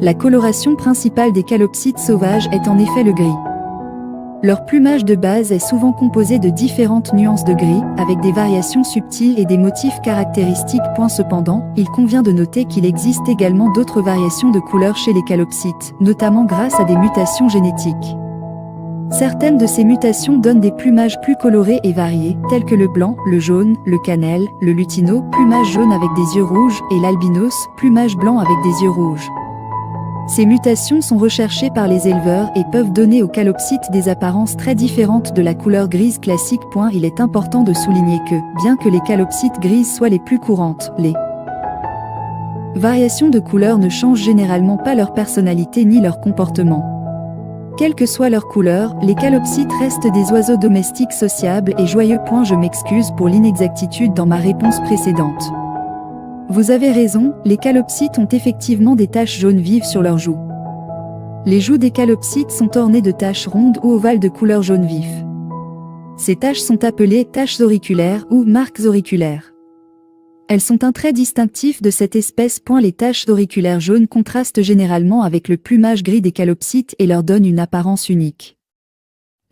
La coloration principale des calopsites sauvages est en effet le gris. Leur plumage de base est souvent composé de différentes nuances de gris, avec des variations subtiles et des motifs caractéristiques. Cependant, il convient de noter qu'il existe également d'autres variations de couleurs chez les calopsites, notamment grâce à des mutations génétiques. Certaines de ces mutations donnent des plumages plus colorés et variés, tels que le blanc, le jaune, le cannelle, le lutino, plumage jaune avec des yeux rouges, et l'albinos, plumage blanc avec des yeux rouges. Ces mutations sont recherchées par les éleveurs et peuvent donner aux calopsites des apparences très différentes de la couleur grise classique. Il est important de souligner que, bien que les calopsites grises soient les plus courantes, les variations de couleur ne changent généralement pas leur personnalité ni leur comportement. Quelle que soit leur couleur, les calopsites restent des oiseaux domestiques sociables et joyeux. Je m'excuse pour l'inexactitude dans ma réponse précédente. Vous avez raison, les calopsites ont effectivement des taches jaunes vives sur leurs joues. Les joues des calopsites sont ornées de taches rondes ou ovales de couleur jaune vif. Ces taches sont appelées taches auriculaires ou marques auriculaires. Elles sont un trait distinctif de cette espèce. Les taches auriculaires jaunes contrastent généralement avec le plumage gris des calopsites et leur donnent une apparence unique.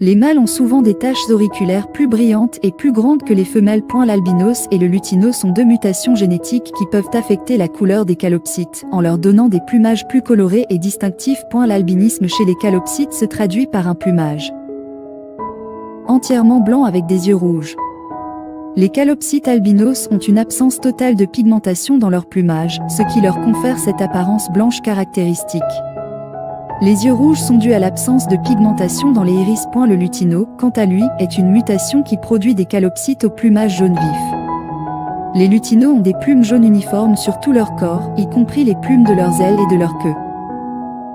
Les mâles ont souvent des taches auriculaires plus brillantes et plus grandes que les femelles. L'albinos et le lutino sont deux mutations génétiques qui peuvent affecter la couleur des calopsites, en leur donnant des plumages plus colorés et distinctifs. L'albinisme chez les calopsites se traduit par un plumage entièrement blanc avec des yeux rouges. Les calopsites albinos ont une absence totale de pigmentation dans leur plumage, ce qui leur confère cette apparence blanche caractéristique. Les yeux rouges sont dus à l'absence de pigmentation dans les iris. Le lutino, quant à lui, est une mutation qui produit des calopsites au plumage jaune vif. Les lutinos ont des plumes jaunes uniformes sur tout leur corps, y compris les plumes de leurs ailes et de leur queue.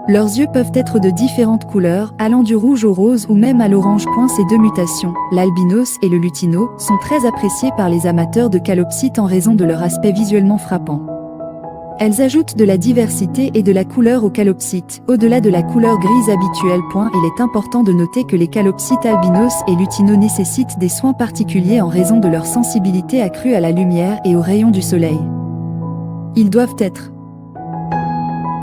Leurs yeux peuvent être de différentes couleurs, allant du rouge au rose ou même à l'orange. Ces deux mutations, l'albinos et le lutino, sont très appréciées par les amateurs de calopsites en raison de leur aspect visuellement frappant. Elles ajoutent de la diversité et de la couleur aux calopsites, au-delà de la couleur grise habituelle. Il est important de noter que les calopsites albinos et lutino nécessitent des soins particuliers en raison de leur sensibilité accrue à la lumière et aux rayons du soleil. Ils doivent être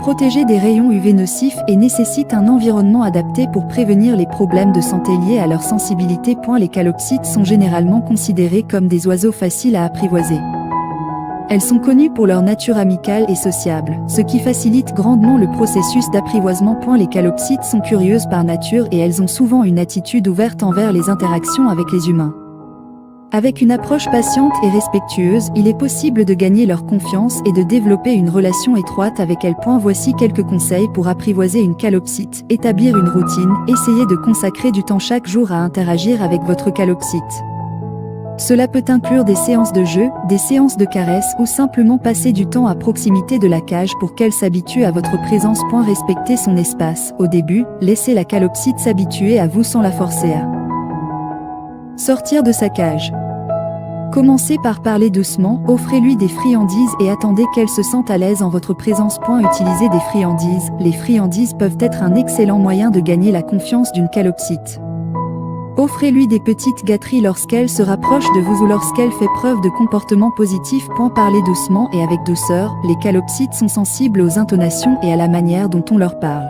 protégés des rayons UV nocifs et nécessitent un environnement adapté pour prévenir les problèmes de santé liés à leur sensibilité. Les calopsites sont généralement considérés comme des oiseaux faciles à apprivoiser. Elles sont connues pour leur nature amicale et sociable, ce qui facilite grandement le processus d'apprivoisement. Les calopsites sont curieuses par nature et elles ont souvent une attitude ouverte envers les interactions avec les humains. Avec une approche patiente et respectueuse, il est possible de gagner leur confiance et de développer une relation étroite avec elles. Voici quelques conseils pour apprivoiser une calopsite. Établir une routine, essayez de consacrer du temps chaque jour à interagir avec votre calopsite. Cela peut inclure des séances de jeu, des séances de caresses ou simplement passer du temps à proximité de la cage pour qu'elle s'habitue à votre présence. Respectez son espace. Au début, laissez la calopsite s'habituer à vous sans la forcer à sortir de sa cage. Commencez par parler doucement, offrez-lui des friandises et attendez qu'elle se sente à l'aise en votre présence. Utilisez des friandises. Les friandises peuvent être un excellent moyen de gagner la confiance d'une calopsite. Offrez-lui des petites gâteries lorsqu'elle se rapproche de vous ou lorsqu'elle fait preuve de comportement positif. Parlez doucement et avec douceur, les calopsites sont sensibles aux intonations et à la manière dont on leur parle.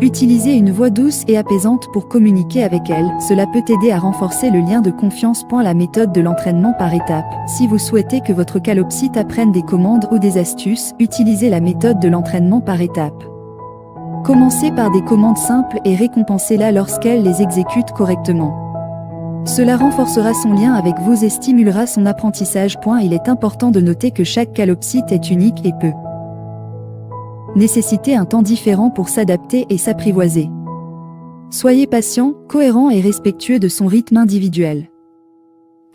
Utilisez une voix douce et apaisante pour communiquer avec elle, cela peut aider à renforcer le lien de confiance. La méthode de l'entraînement par étapes. Si vous souhaitez que votre calopsite apprenne des commandes ou des astuces, utilisez la méthode de l'entraînement par étapes. Commencez par des commandes simples et récompensez-la lorsqu'elle les exécute correctement. Cela renforcera son lien avec vous et stimulera son apprentissage. Il est important de noter que chaque calopsite est unique et peut nécessiter un temps différent pour s'adapter et s'apprivoiser. Soyez patient, cohérent et respectueux de son rythme individuel.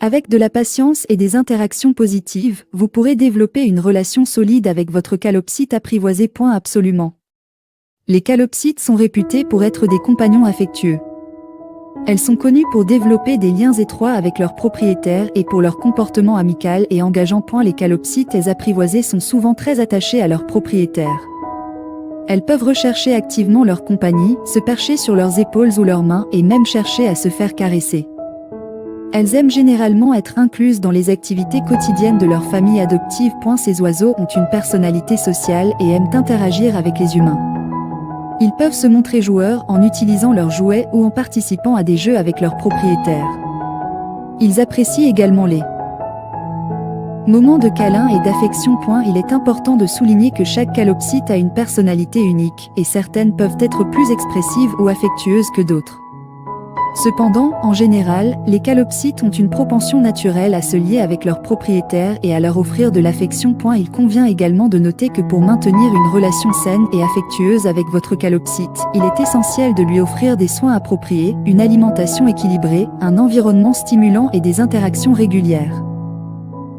Avec de la patience et des interactions positives, vous pourrez développer une relation solide avec votre calopsite apprivoisée. Absolument. Les calopsites sont réputées pour être des compagnons affectueux. Elles sont connues pour développer des liens étroits avec leurs propriétaires et pour leur comportement amical et engageant. Les calopsites apprivoisées sont souvent très attachées à leurs propriétaires. Elles peuvent rechercher activement leur compagnie, se percher sur leurs épaules ou leurs mains et même chercher à se faire caresser. Elles aiment généralement être incluses dans les activités quotidiennes de leur famille adoptive. Ces oiseaux ont une personnalité sociale et aiment interagir avec les humains. Ils peuvent se montrer joueurs en utilisant leurs jouets ou en participant à des jeux avec leurs propriétaires. Ils apprécient également les moments de câlin et d'affection. Il est important de souligner que chaque calopsite a une personnalité unique, et certaines peuvent être plus expressives ou affectueuses que d'autres. Cependant, en général, les calopsites ont une propension naturelle à se lier avec leurs propriétaires et à leur offrir de l'affection. Il convient également de noter que pour maintenir une relation saine et affectueuse avec votre calopsite, il est essentiel de lui offrir des soins appropriés, une alimentation équilibrée, un environnement stimulant et des interactions régulières.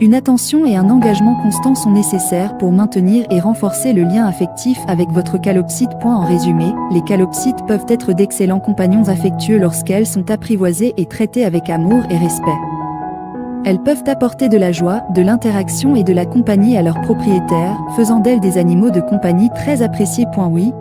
Une attention et un engagement constant sont nécessaires pour maintenir et renforcer le lien affectif avec votre calopsite. En résumé, les calopsites peuvent être d'excellents compagnons affectueux lorsqu'elles sont apprivoisées et traitées avec amour et respect. Elles peuvent apporter de la joie, de l'interaction et de la compagnie à leurs propriétaires, faisant d'elles des animaux de compagnie très appréciés. Oui,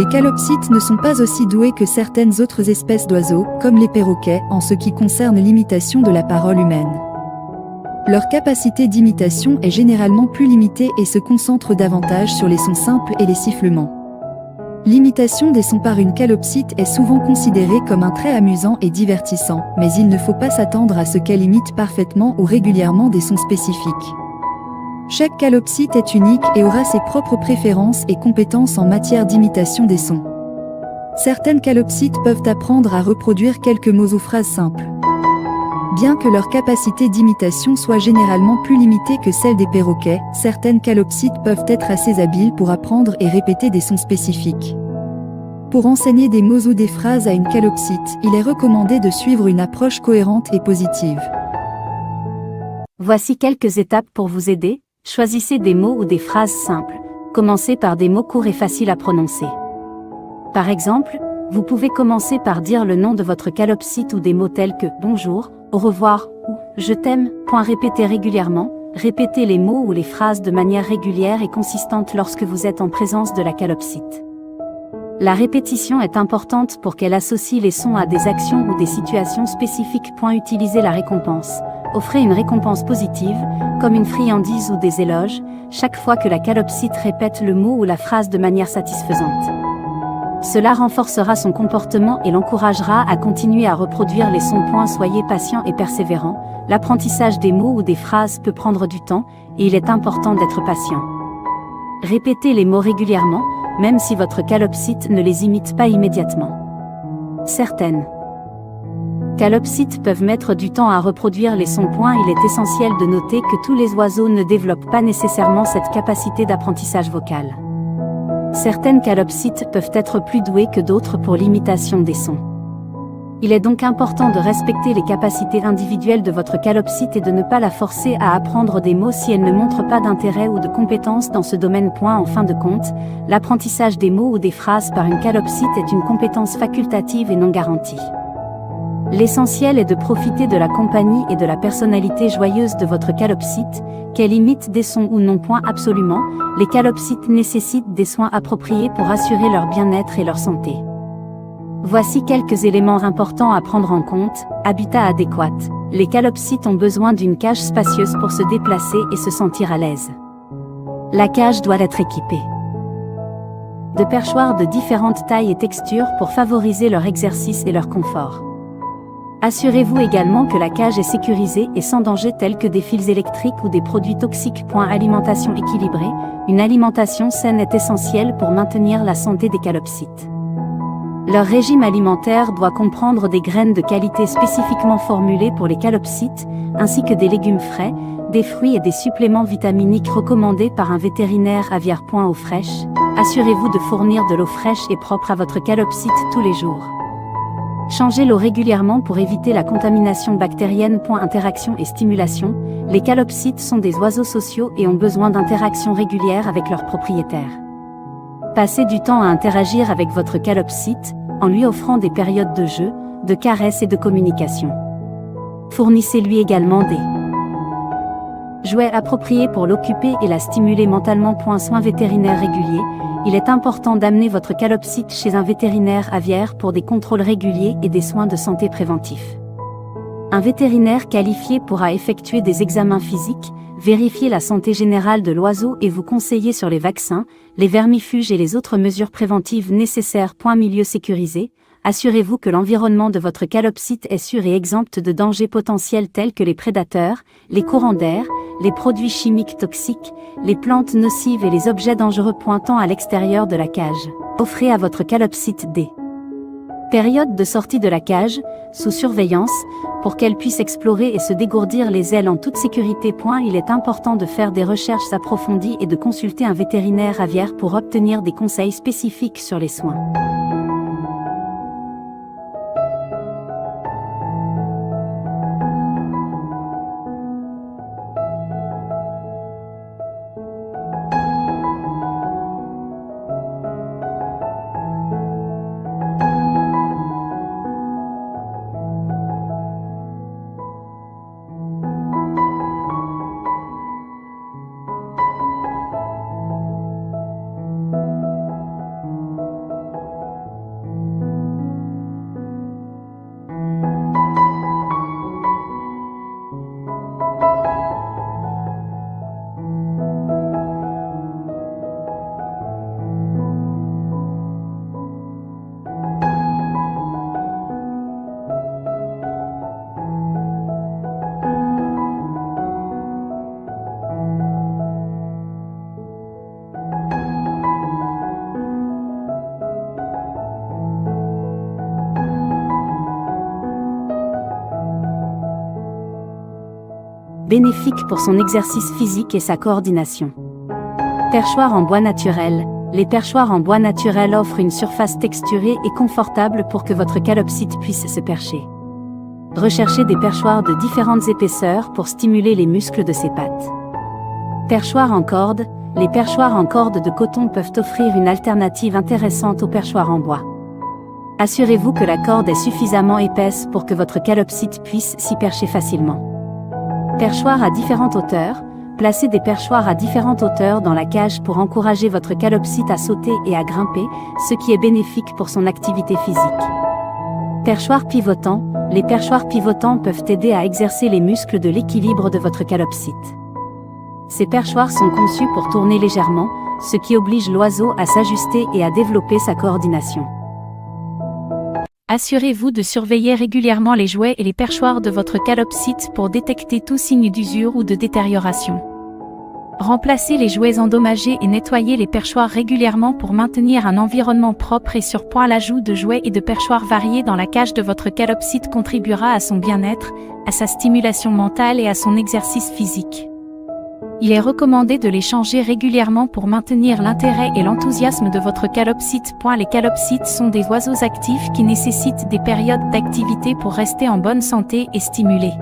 Les calopsites ne sont pas aussi doués que certaines autres espèces d'oiseaux, comme les perroquets, en ce qui concerne l'imitation de la parole humaine. Leur capacité d'imitation est généralement plus limitée et se concentre davantage sur les sons simples et les sifflements. L'imitation des sons par une calopsite est souvent considérée comme un trait amusant et divertissant, mais il ne faut pas s'attendre à ce qu'elle imite parfaitement ou régulièrement des sons spécifiques. Chaque calopsite est unique et aura ses propres préférences et compétences en matière d'imitation des sons. Certaines calopsites peuvent apprendre à reproduire quelques mots ou phrases simples. Bien que leur capacité d'imitation soit généralement plus limitée que celle des perroquets, certaines calopsites peuvent être assez habiles pour apprendre et répéter des sons spécifiques. Pour enseigner des mots ou des phrases à une calopsite, il est recommandé de suivre une approche cohérente et positive. Voici quelques étapes pour vous aider. Choisissez des mots ou des phrases simples. Commencez par des mots courts et faciles à prononcer. Par exemple, vous pouvez commencer par dire le nom de votre calopsite ou des mots tels que « bonjour », « au revoir » ou « je t'aime ». Répétez régulièrement, répétez les mots ou les phrases de manière régulière et consistante lorsque vous êtes en présence de la calopsite. La répétition est importante pour qu'elle associe les sons à des actions ou des situations spécifiques. Utilisez la récompense. Offrez une récompense positive, comme une friandise ou des éloges, chaque fois que la calopsite répète le mot ou la phrase de manière satisfaisante. Cela renforcera son comportement et l'encouragera à continuer à reproduire les sons. Soyez patient et persévérant. L'apprentissage des mots ou des phrases peut prendre du temps, et il est important d'être patient. Répétez les mots régulièrement, même si votre calopsite ne les imite pas immédiatement. Certaines calopsites peuvent mettre du temps à reproduire les sons. Il est essentiel de noter que tous les oiseaux ne développent pas nécessairement cette capacité d'apprentissage vocal. Certaines calopsites peuvent être plus douées que d'autres pour l'imitation des sons. Il est donc important de respecter les capacités individuelles de votre calopsite et de ne pas la forcer à apprendre des mots si elle ne montre pas d'intérêt ou de compétence dans ce domaine. En fin de compte, l'apprentissage des mots ou des phrases par une calopsite est une compétence facultative et non garantie. L'essentiel est de profiter de la compagnie et de la personnalité joyeuse de votre calopsite, qu'elle imite des sons ou non. Absolument, les calopsites nécessitent des soins appropriés pour assurer leur bien-être et leur santé. Voici quelques éléments importants à prendre en compte. Habitat adéquat. Les calopsites ont besoin d'une cage spacieuse pour se déplacer et se sentir à l'aise. La cage doit être équipée de perchoirs de différentes tailles et textures pour favoriser leur exercice et leur confort. Assurez-vous également que la cage est sécurisée et sans danger tels que des fils électriques ou des produits toxiques. Alimentation équilibrée. Une alimentation saine est essentielle pour maintenir la santé des calopsites. Leur régime alimentaire doit comprendre des graines de qualité spécifiquement formulées pour les calopsites, ainsi que des légumes frais, des fruits et des suppléments vitaminiques recommandés par un vétérinaire aviaire. Eau fraîche. Assurez-vous de fournir de l'eau fraîche et propre à votre calopsite tous les jours. Changez l'eau régulièrement pour éviter la contamination bactérienne. Interaction et stimulation. Les calopsites sont des oiseaux sociaux et ont besoin d'interactions régulières avec leurs propriétaires. Passez du temps à interagir avec votre calopsite, en lui offrant des périodes de jeu, de caresses et de communication. Fournissez-lui également des jouets appropriés pour l'occuper et la stimuler mentalement. Soins vétérinaires réguliers. Il est important d'amener votre calopsite chez un vétérinaire aviaire pour des contrôles réguliers et des soins de santé préventifs. Un vétérinaire qualifié pourra effectuer des examens physiques, vérifier la santé générale de l'oiseau et vous conseiller sur les vaccins, les vermifuges et les autres mesures préventives nécessaires. Milieu sécurisé. Assurez-vous que l'environnement de votre calopsite est sûr et exempt de dangers potentiels tels que les prédateurs, les courants d'air, les produits chimiques toxiques, les plantes nocives et les objets dangereux. Pointant à l'extérieur de la cage. Offrez à votre calopsite des périodes de sortie de la cage, sous surveillance, pour qu'elle puisse explorer et se dégourdir les ailes en toute sécurité. Il est important de faire des recherches approfondies et de consulter un vétérinaire aviaire pour obtenir des conseils spécifiques sur les soins. bénéfique pour son exercice physique et sa coordination. Perchoir en bois naturel. Les perchoirs en bois naturel offrent une surface texturée et confortable pour que votre calopsite puisse se percher. Recherchez des perchoirs de différentes épaisseurs pour stimuler les muscles de ses pattes. Perchoirs en corde. Les perchoirs en corde de coton peuvent offrir une alternative intéressante aux perchoirs en bois. Assurez-vous que la corde est suffisamment épaisse pour que votre calopsite puisse s'y percher facilement. Perchoirs à différentes hauteurs. Placez des perchoirs à différentes hauteurs dans la cage pour encourager votre calopsite à sauter et à grimper, ce qui est bénéfique pour son activité physique. Perchoirs pivotants. Les perchoirs pivotants peuvent aider à exercer les muscles de l'équilibre de votre calopsite. Ces perchoirs sont conçus pour tourner légèrement, ce qui oblige l'oiseau à s'ajuster et à développer sa coordination. Assurez-vous de surveiller régulièrement les jouets et les perchoirs de votre calopsite pour détecter tout signe d'usure ou de détérioration. Remplacez les jouets endommagés et nettoyez les perchoirs régulièrement pour maintenir un environnement propre et sur point. L'ajout de jouets et de perchoirs variés dans la cage de votre calopsite contribuera à son bien-être, à sa stimulation mentale et à son exercice physique. Il est recommandé de les changer régulièrement pour maintenir l'intérêt et l'enthousiasme de votre calopsite. Les calopsites sont des oiseaux actifs qui nécessitent des périodes d'activité pour rester en bonne santé et stimulés.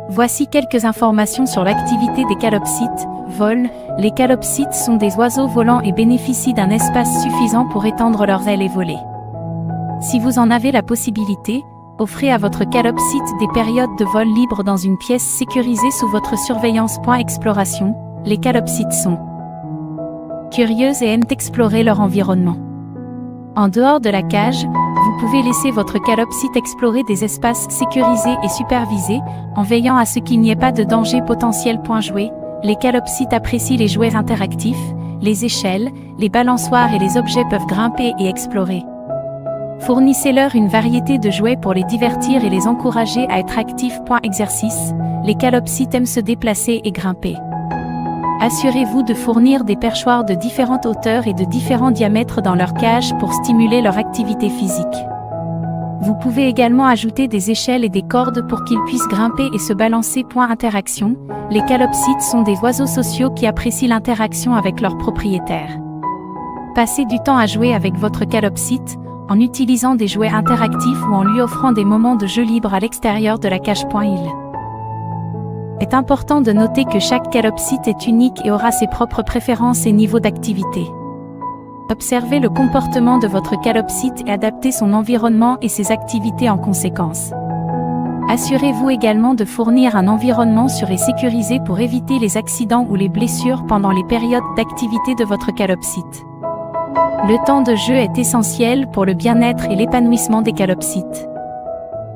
Voici quelques informations sur l'activité des calopsites. Vol. Les calopsites sont des oiseaux volants et bénéficient d'un espace suffisant pour étendre leurs ailes et voler. Si vous en avez la possibilité, offrez à votre calopsite des périodes de vol libre dans une pièce sécurisée sous votre surveillance. Exploration. Les calopsites sont curieuses et aiment explorer leur environnement. En dehors de la cage, vous pouvez laisser votre calopsite explorer des espaces sécurisés et supervisés, en veillant à ce qu'il n'y ait pas de danger potentiel. Jouets. Les calopsites apprécient les jouets interactifs, les échelles, les balançoires et les objets peuvent grimper et explorer. Fournissez-leur une variété de jouets pour les divertir et les encourager à être actifs. Exercice. Les calopsites aiment se déplacer et grimper. Assurez-vous de fournir des perchoirs de différentes hauteurs et de différents diamètres dans leur cage pour stimuler leur activité physique. Vous pouvez également ajouter des échelles et des cordes pour qu'ils puissent grimper et se balancer. Interaction. Les calopsites sont des oiseaux sociaux qui apprécient l'interaction avec leurs propriétaires. Passez du temps à jouer avec votre calopsite, en utilisant des jouets interactifs ou en lui offrant des moments de jeu libre à l'extérieur de la cage. Il est important de noter que chaque calopsite est unique et aura ses propres préférences et niveaux d'activité. Observez le comportement de votre calopsite et adaptez son environnement et ses activités en conséquence. Assurez-vous également de fournir un environnement sûr et sécurisé pour éviter les accidents ou les blessures pendant les périodes d'activité de votre calopsite. Le temps de jeu est essentiel pour le bien-être et l'épanouissement des calopsites.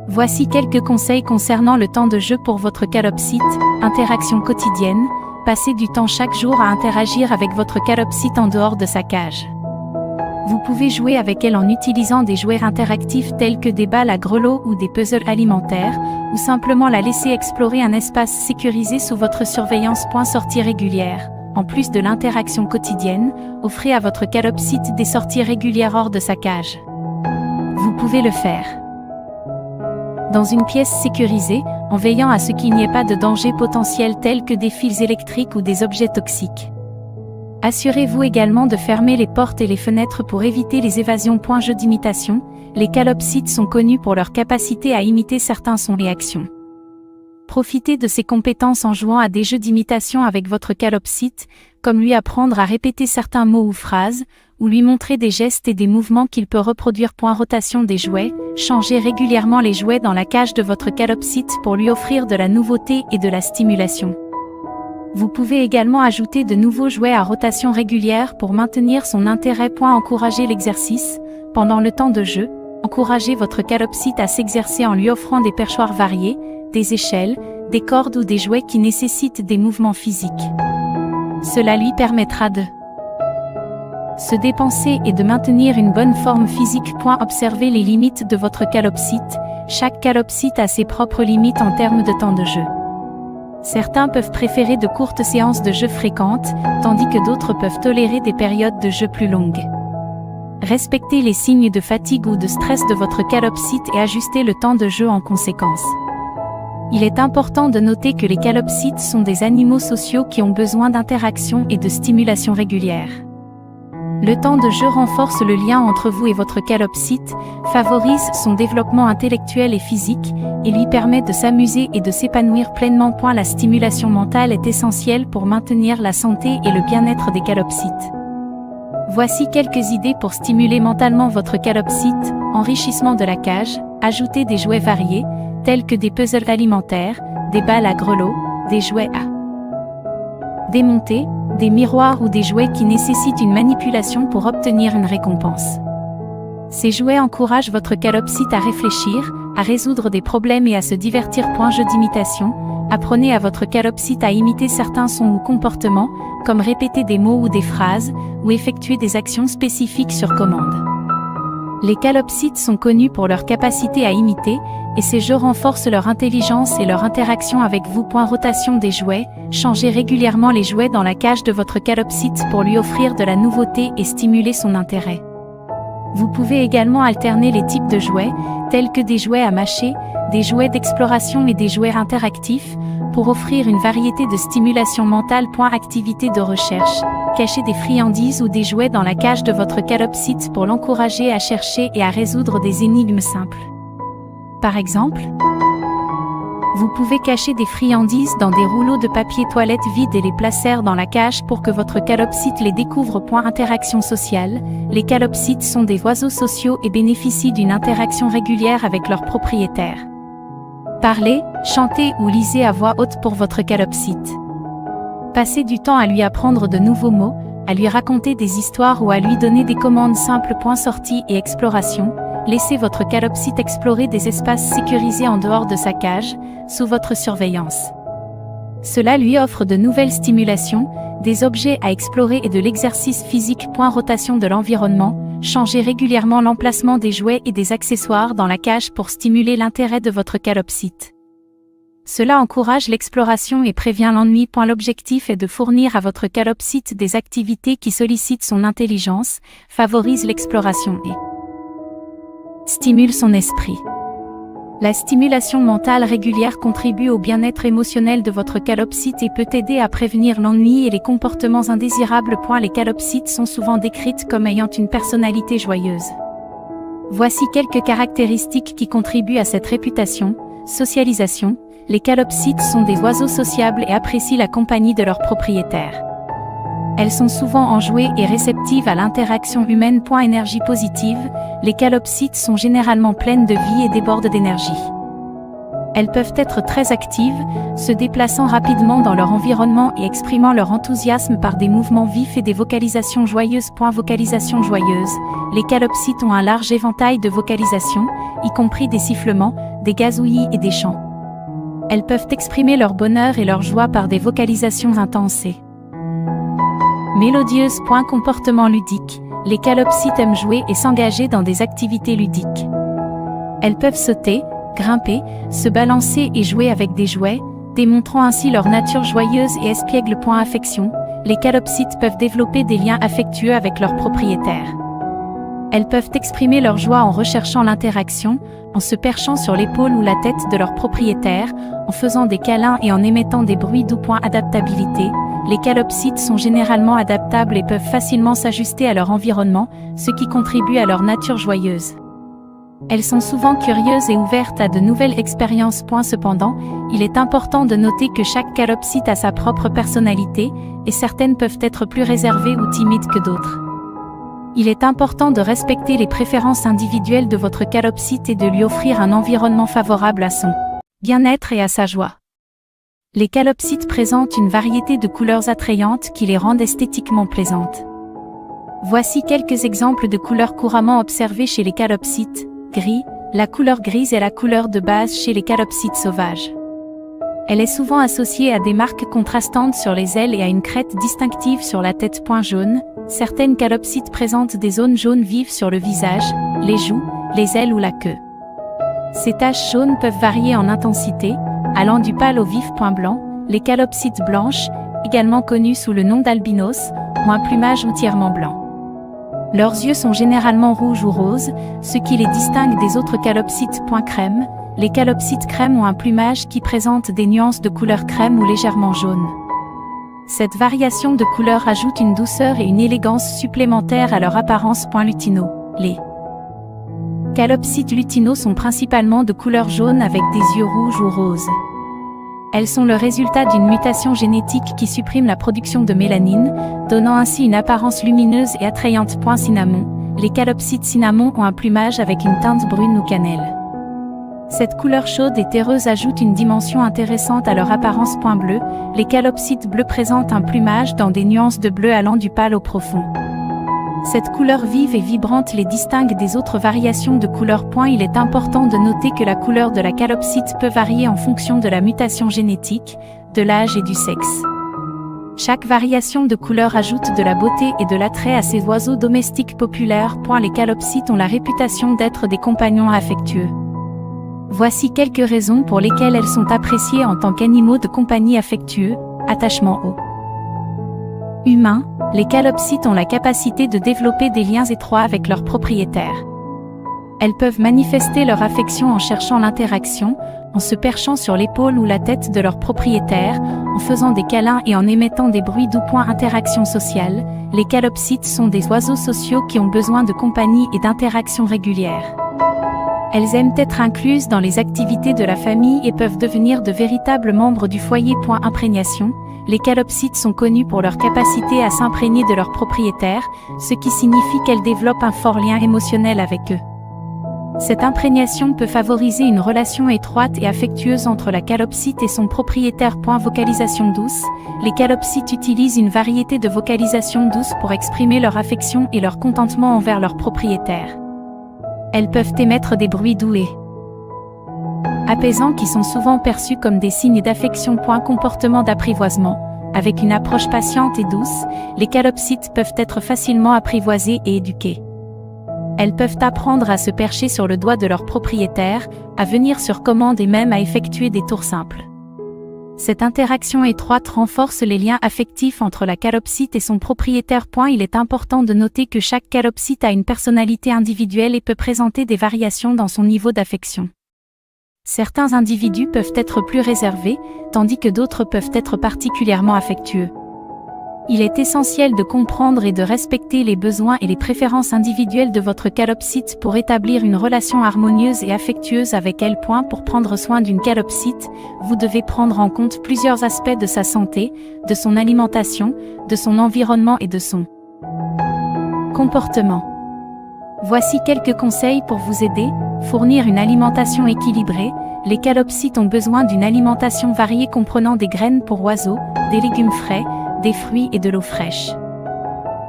Voici quelques conseils concernant le temps de jeu pour votre calopsite. Interaction quotidienne. Passez du temps chaque jour à interagir avec votre calopsite en dehors de sa cage. Vous pouvez jouer avec elle en utilisant des jouets interactifs tels que des balles à grelots ou des puzzles alimentaires, ou simplement la laisser explorer un espace sécurisé sous votre surveillance. Sortie régulière. En plus de l'interaction quotidienne, offrez à votre calopsite des sorties régulières hors de sa cage. Vous pouvez le faire dans une pièce sécurisée, en veillant à ce qu'il n'y ait pas de danger potentiel tels que des fils électriques ou des objets toxiques. Assurez-vous également de fermer les portes et les fenêtres pour éviter les évasions. Jeu d'imitation. Les calopsites sont connus pour leur capacité à imiter certains sons et actions. Profitez de ses compétences en jouant à des jeux d'imitation avec votre calopsite, comme lui apprendre à répéter certains mots ou phrases, ou lui montrer des gestes et des mouvements qu'il peut reproduire. Rotation des jouets. Changez régulièrement les jouets dans la cage de votre calopsite pour lui offrir de la nouveauté et de la stimulation. Vous pouvez également ajouter de nouveaux jouets à rotation régulière pour maintenir son intérêt. Encourager l'exercice. Pendant le temps de jeu, encouragez votre calopsite à s'exercer en lui offrant des perchoirs variés, des échelles, des cordes ou des jouets qui nécessitent des mouvements physiques. Cela lui permettra de se dépenser et de maintenir une bonne forme physique. Observez les limites de votre calopsite. Chaque calopsite a ses propres limites en termes de temps de jeu. Certains peuvent préférer de courtes séances de jeu fréquentes, tandis que d'autres peuvent tolérer des périodes de jeu plus longues. Respectez les signes de fatigue ou de stress de votre calopsite et ajustez le temps de jeu en conséquence. Il est important de noter que les calopsites sont des animaux sociaux qui ont besoin d'interaction et de stimulation régulière. Le temps de jeu renforce le lien entre vous et votre calopsite, favorise son développement intellectuel et physique, et lui permet de s'amuser et de s'épanouir pleinement. La stimulation mentale est essentielle pour maintenir la santé et le bien-être des calopsites. Voici quelques idées pour stimuler mentalement votre calopsite: enrichissement de la cage, ajoutez des jouets variés, tels que des puzzles alimentaires, des balles à grelots, des jouets à démonter, des miroirs ou des jouets qui nécessitent une manipulation pour obtenir une récompense. Ces jouets encouragent votre calopsite à réfléchir, à résoudre des problèmes et à se divertir. Jeu d'imitation, apprenez à votre calopsite à imiter certains sons ou comportements, comme répéter des mots ou des phrases, ou effectuer des actions spécifiques sur commande. Les calopsites sont connus pour leur capacité à imiter, et ces jeux renforcent leur intelligence et leur interaction avec vous. Rotation des jouets, changez régulièrement les jouets dans la cage de votre calopsite pour lui offrir de la nouveauté et stimuler son intérêt. Vous pouvez également alterner les types de jouets, tels que des jouets à mâcher, des jouets d'exploration et des jouets interactifs, pour offrir une variété de stimulation mentale. Activité de recherche, cachez des friandises ou des jouets dans la cage de votre calopsite pour l'encourager à chercher et à résoudre des énigmes simples. Par exemple, vous pouvez cacher des friandises dans des rouleaux de papier toilette vides et les placer dans la cage pour que votre calopsite les découvre. Interaction sociale, les calopsites sont des oiseaux sociaux et bénéficient d'une interaction régulière avec leurs propriétaires. Parlez, chantez ou lisez à voix haute pour votre calopsite. Passez du temps à lui apprendre de nouveaux mots, à lui raconter des histoires ou à lui donner des commandes simples. Sortie et exploration, laissez votre calopsite explorer des espaces sécurisés en dehors de sa cage, sous votre surveillance. Cela lui offre de nouvelles stimulations, des objets à explorer et de l'exercice physique. Rotation de l'environnement, changez régulièrement l'emplacement des jouets et des accessoires dans la cage pour stimuler l'intérêt de votre calopsite. Cela encourage l'exploration et prévient l'ennui. L'objectif est de fournir à votre calopsite des activités qui sollicitent son intelligence, favorisent l'exploration et stimulent son esprit. La stimulation mentale régulière contribue au bien-être émotionnel de votre calopsite et peut aider à prévenir l'ennui et les comportements indésirables. Les calopsites sont souvent décrites comme ayant une personnalité joyeuse. Voici quelques caractéristiques qui contribuent à cette réputation. Socialisation, les calopsites sont des oiseaux sociables et apprécient la compagnie de leurs propriétaires. Elles sont souvent enjouées et réceptives à l'interaction humaine. Énergie positive, les calopsites sont généralement pleines de vie et débordent d'énergie. Elles peuvent être très actives, se déplaçant rapidement dans leur environnement et exprimant leur enthousiasme par des mouvements vifs et des vocalisations joyeuses. Vocalisation joyeuse, les calopsites ont un large éventail de vocalisations, y compris des sifflements, des gazouillis et des chants. Elles peuvent exprimer leur bonheur et leur joie par des vocalisations intenses et mélodieuses. Comportement ludique, les calopsites aiment jouer et s'engager dans des activités ludiques. Elles peuvent sauter, grimper, se balancer et jouer avec des jouets, démontrant ainsi leur nature joyeuse et espiègle. Affection, les calopsites peuvent développer des liens affectueux avec leurs propriétaires. Elles peuvent exprimer leur joie en recherchant l'interaction, en se perchant sur l'épaule ou la tête de leur propriétaire, en faisant des câlins et en émettant des bruits doux. Adaptabilité, les calopsites sont généralement adaptables et peuvent facilement s'ajuster à leur environnement, ce qui contribue à leur nature joyeuse. Elles sont souvent curieuses et ouvertes à de nouvelles expériences. Cependant, il est important de noter que chaque calopsite a sa propre personnalité, et certaines peuvent être plus réservées ou timides que d'autres. Il est important de respecter les préférences individuelles de votre calopsite et de lui offrir un environnement favorable à son bien-être et à sa joie. Les calopsites présentent une variété de couleurs attrayantes qui les rendent esthétiquement plaisantes. Voici quelques exemples de couleurs couramment observées chez les calopsites. Gris, la couleur grise est la couleur de base chez les calopsites sauvages. Elle est souvent associée à des marques contrastantes sur les ailes et à une crête distinctive sur la tête. Jaune, certaines calopsites présentent des zones jaunes vives sur le visage, les joues, les ailes ou la queue. Ces taches jaunes peuvent varier en intensité, allant du pâle au vif. Blanc, les calopsites blanches, également connues sous le nom d'albinos, ont un plumage entièrement blanc. Leurs yeux sont généralement rouges ou roses, ce qui les distingue des autres calopsites. Crème, les calopsites crème ont un plumage qui présente des nuances de couleur crème ou légèrement jaune. Cette variation de couleur ajoute une douceur et une élégance supplémentaires à leur apparence. Lutino. Les calopsites lutino sont principalement de couleur jaune avec des yeux rouges ou roses. Elles sont le résultat d'une mutation génétique qui supprime la production de mélanine, donnant ainsi une apparence lumineuse et attrayante. Cinnamon. Les calopsites cinnamon ont un plumage avec une teinte brune ou cannelle. Cette couleur chaude et terreuse ajoute une dimension intéressante à leur apparence. Bleu. Les calopsites bleus présentent un plumage dans des nuances de bleu allant du pâle au profond. Cette couleur vive et vibrante les distingue des autres variations de couleur. Il est important de noter que la couleur de la calopsite peut varier en fonction de la mutation génétique, de l'âge et du sexe. Chaque variation de couleur ajoute de la beauté et de l'attrait à ces oiseaux domestiques populaires. Les calopsites ont la réputation d'être des compagnons affectueux. Voici quelques raisons pour lesquelles elles sont appréciées en tant qu'animaux de compagnie affectueux. Attachement au humain. Les calopsites ont la capacité de développer des liens étroits avec leurs propriétaires. Elles peuvent manifester leur affection en cherchant l'interaction, en se perchant sur l'épaule ou la tête de leur propriétaire, en faisant des câlins et en émettant des bruits doux. Interaction sociale. Les calopsites sont des oiseaux sociaux qui ont besoin de compagnie et d'interaction régulières. Elles aiment être incluses dans les activités de la famille et peuvent devenir de véritables membres du foyer. Imprégnation. Les calopsites sont connues pour leur capacité à s'imprégner de leurs propriétaires, ce qui signifie qu'elles développent un fort lien émotionnel avec eux. Cette imprégnation peut favoriser une relation étroite et affectueuse entre la calopsite et son propriétaire. Vocalisation douce. Les calopsites utilisent une variété de vocalisations douces pour exprimer leur affection et leur contentement envers leur propriétaire. Elles peuvent émettre des bruits doux et apaisants qui sont souvent perçus comme des signes d'affection. Comportement d'apprivoisement. Avec une approche patiente et douce, les calopsites peuvent être facilement apprivoisées et éduquées. Elles peuvent apprendre à se percher sur le doigt de leur propriétaire, à venir sur commande et même à effectuer des tours simples. Cette interaction étroite renforce les liens affectifs entre la calopsite et son propriétaire. Il est important de noter que chaque calopsite a une personnalité individuelle et peut présenter des variations dans son niveau d'affection. Certains individus peuvent être plus réservés, tandis que d'autres peuvent être particulièrement affectueux. Il est essentiel de comprendre et de respecter les besoins et les préférences individuelles de votre calopsite pour établir une relation harmonieuse et affectueuse avec elle. Pour prendre soin d'une calopsite, vous devez prendre en compte plusieurs aspects de sa santé, de son alimentation, de son environnement et de son comportement. Voici quelques conseils pour vous aider. Fournir une alimentation équilibrée. Les calopsites ont besoin d'une alimentation variée comprenant des graines pour oiseaux, des légumes frais, des fruits et de l'eau fraîche.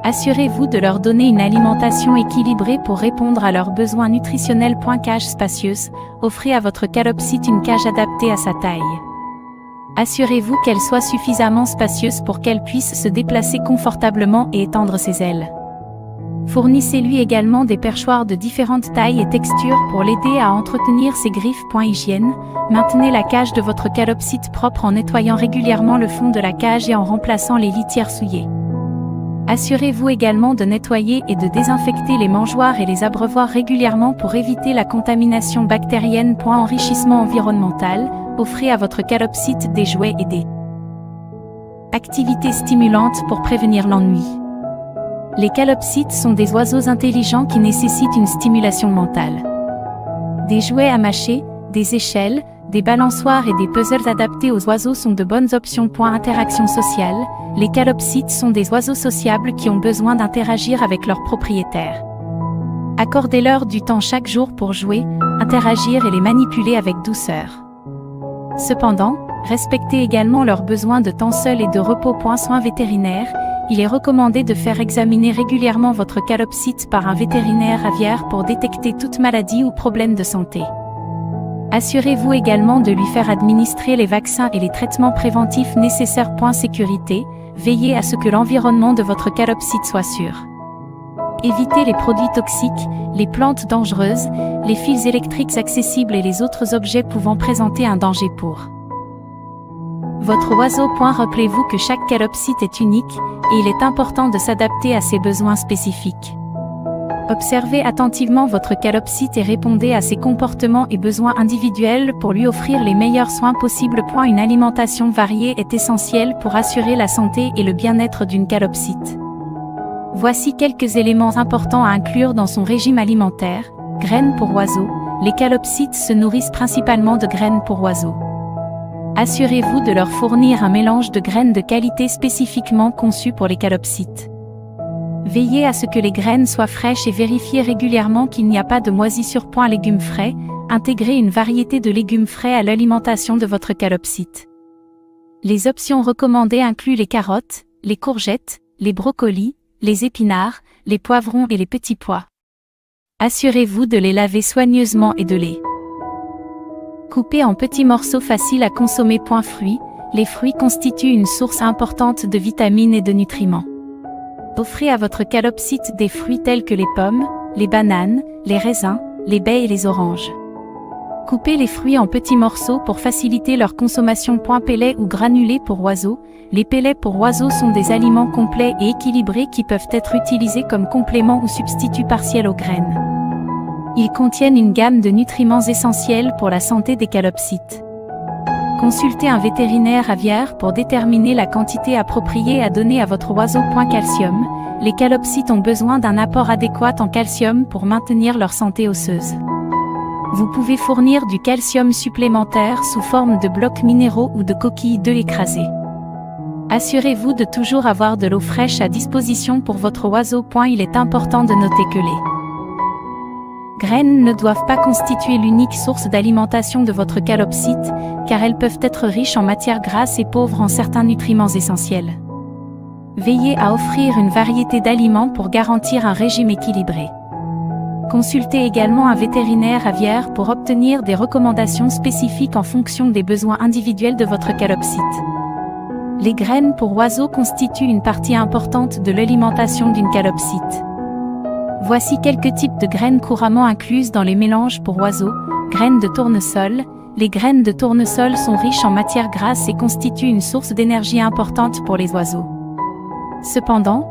Assurez-vous de leur donner une alimentation équilibrée pour répondre à leurs besoins nutritionnels. Cage spacieuse. Offrez à votre calopsite une cage adaptée à sa taille. Assurez-vous qu'elle soit suffisamment spacieuse pour qu'elle puisse se déplacer confortablement et étendre ses ailes. Fournissez-lui également des perchoirs de différentes tailles et textures pour l'aider à entretenir ses griffes. Hygiène. Maintenez la cage de votre calopsite propre en nettoyant régulièrement le fond de la cage et en remplaçant les litières souillées. Assurez-vous également de nettoyer et de désinfecter les mangeoires et les abreuvoirs régulièrement pour éviter la contamination bactérienne. Enrichissement environnemental. Offrez à votre calopsite des jouets et des activités stimulantes pour prévenir l'ennui. Les calopsites sont des oiseaux intelligents qui nécessitent une stimulation mentale. Des jouets à mâcher, des échelles, des balançoires et des puzzles adaptés aux oiseaux sont de bonnes options. Interaction sociale. Les calopsites sont des oiseaux sociables qui ont besoin d'interagir avec leurs propriétaires. Accordez-leur du temps chaque jour pour jouer, interagir et les manipuler avec douceur. Cependant, respectez également leurs besoins de temps seul et de repos. Soins vétérinaires. Il est recommandé de faire examiner régulièrement votre calopsite par un vétérinaire aviaire pour détecter toute maladie ou problème de santé. Assurez-vous également de lui faire administrer les vaccins et les traitements préventifs nécessaires. Sécurité. Veillez à ce que l'environnement de votre calopsite soit sûr. Évitez les produits toxiques, les plantes dangereuses, les fils électriques accessibles et les autres objets pouvant présenter un danger pour votre oiseau. Rappelez-vous que chaque calopsite est unique, et il est important de s'adapter à ses besoins spécifiques. Observez attentivement votre calopsite et répondez à ses comportements et besoins individuels pour lui offrir les meilleurs soins possibles. Une alimentation variée est essentielle pour assurer la santé et le bien-être d'une calopsite. Voici quelques éléments importants à inclure dans son régime alimentaire. Graines pour oiseaux. Les calopsites se nourrissent principalement de graines pour oiseaux. Assurez-vous de leur fournir un mélange de graines de qualité spécifiquement conçues pour les calopsites. Veillez à ce que les graines soient fraîches et vérifiez régulièrement qu'il n'y a pas de moisissure. Légumes frais. Intégrez une variété de légumes frais à l'alimentation de votre calopsite. Les options recommandées incluent les carottes, les courgettes, les brocolis, les épinards, les poivrons et les petits pois. Assurez-vous de les laver soigneusement et de les couper en petits morceaux faciles à consommer. Fruits. Les fruits constituent une source importante de vitamines et de nutriments. Offrez à votre calopsite des fruits tels que les pommes, les bananes, les raisins, les baies et les oranges. Coupez les fruits en petits morceaux pour faciliter leur consommation. Pellets ou granulés pour oiseaux. Les pellets pour oiseaux sont des aliments complets et équilibrés qui peuvent être utilisés comme complément ou substitut partiel aux graines. Ils contiennent une gamme de nutriments essentiels pour la santé des calopsites. Consultez un vétérinaire aviaire pour déterminer la quantité appropriée à donner à votre oiseau. Calcium. Les calopsites ont besoin d'un apport adéquat en calcium pour maintenir leur santé osseuse. Vous pouvez fournir du calcium supplémentaire sous forme de blocs minéraux ou de coquilles d'œufs écrasées. Assurez-vous de toujours avoir de l'eau fraîche à disposition pour votre oiseau. Il est important de noter que les graines ne doivent pas constituer l'unique source d'alimentation de votre calopsite, car elles peuvent être riches en matières grasses et pauvres en certains nutriments essentiels. Veillez à offrir une variété d'aliments pour garantir un régime équilibré. Consultez également un vétérinaire aviaire pour obtenir des recommandations spécifiques en fonction des besoins individuels de votre calopsite. Les graines pour oiseaux constituent une partie importante de l'alimentation d'une calopsite. Voici quelques types de graines couramment incluses dans les mélanges pour oiseaux. Graines de tournesol. Les graines de tournesol sont riches en matières grasses et constituent une source d'énergie importante pour les oiseaux. Cependant,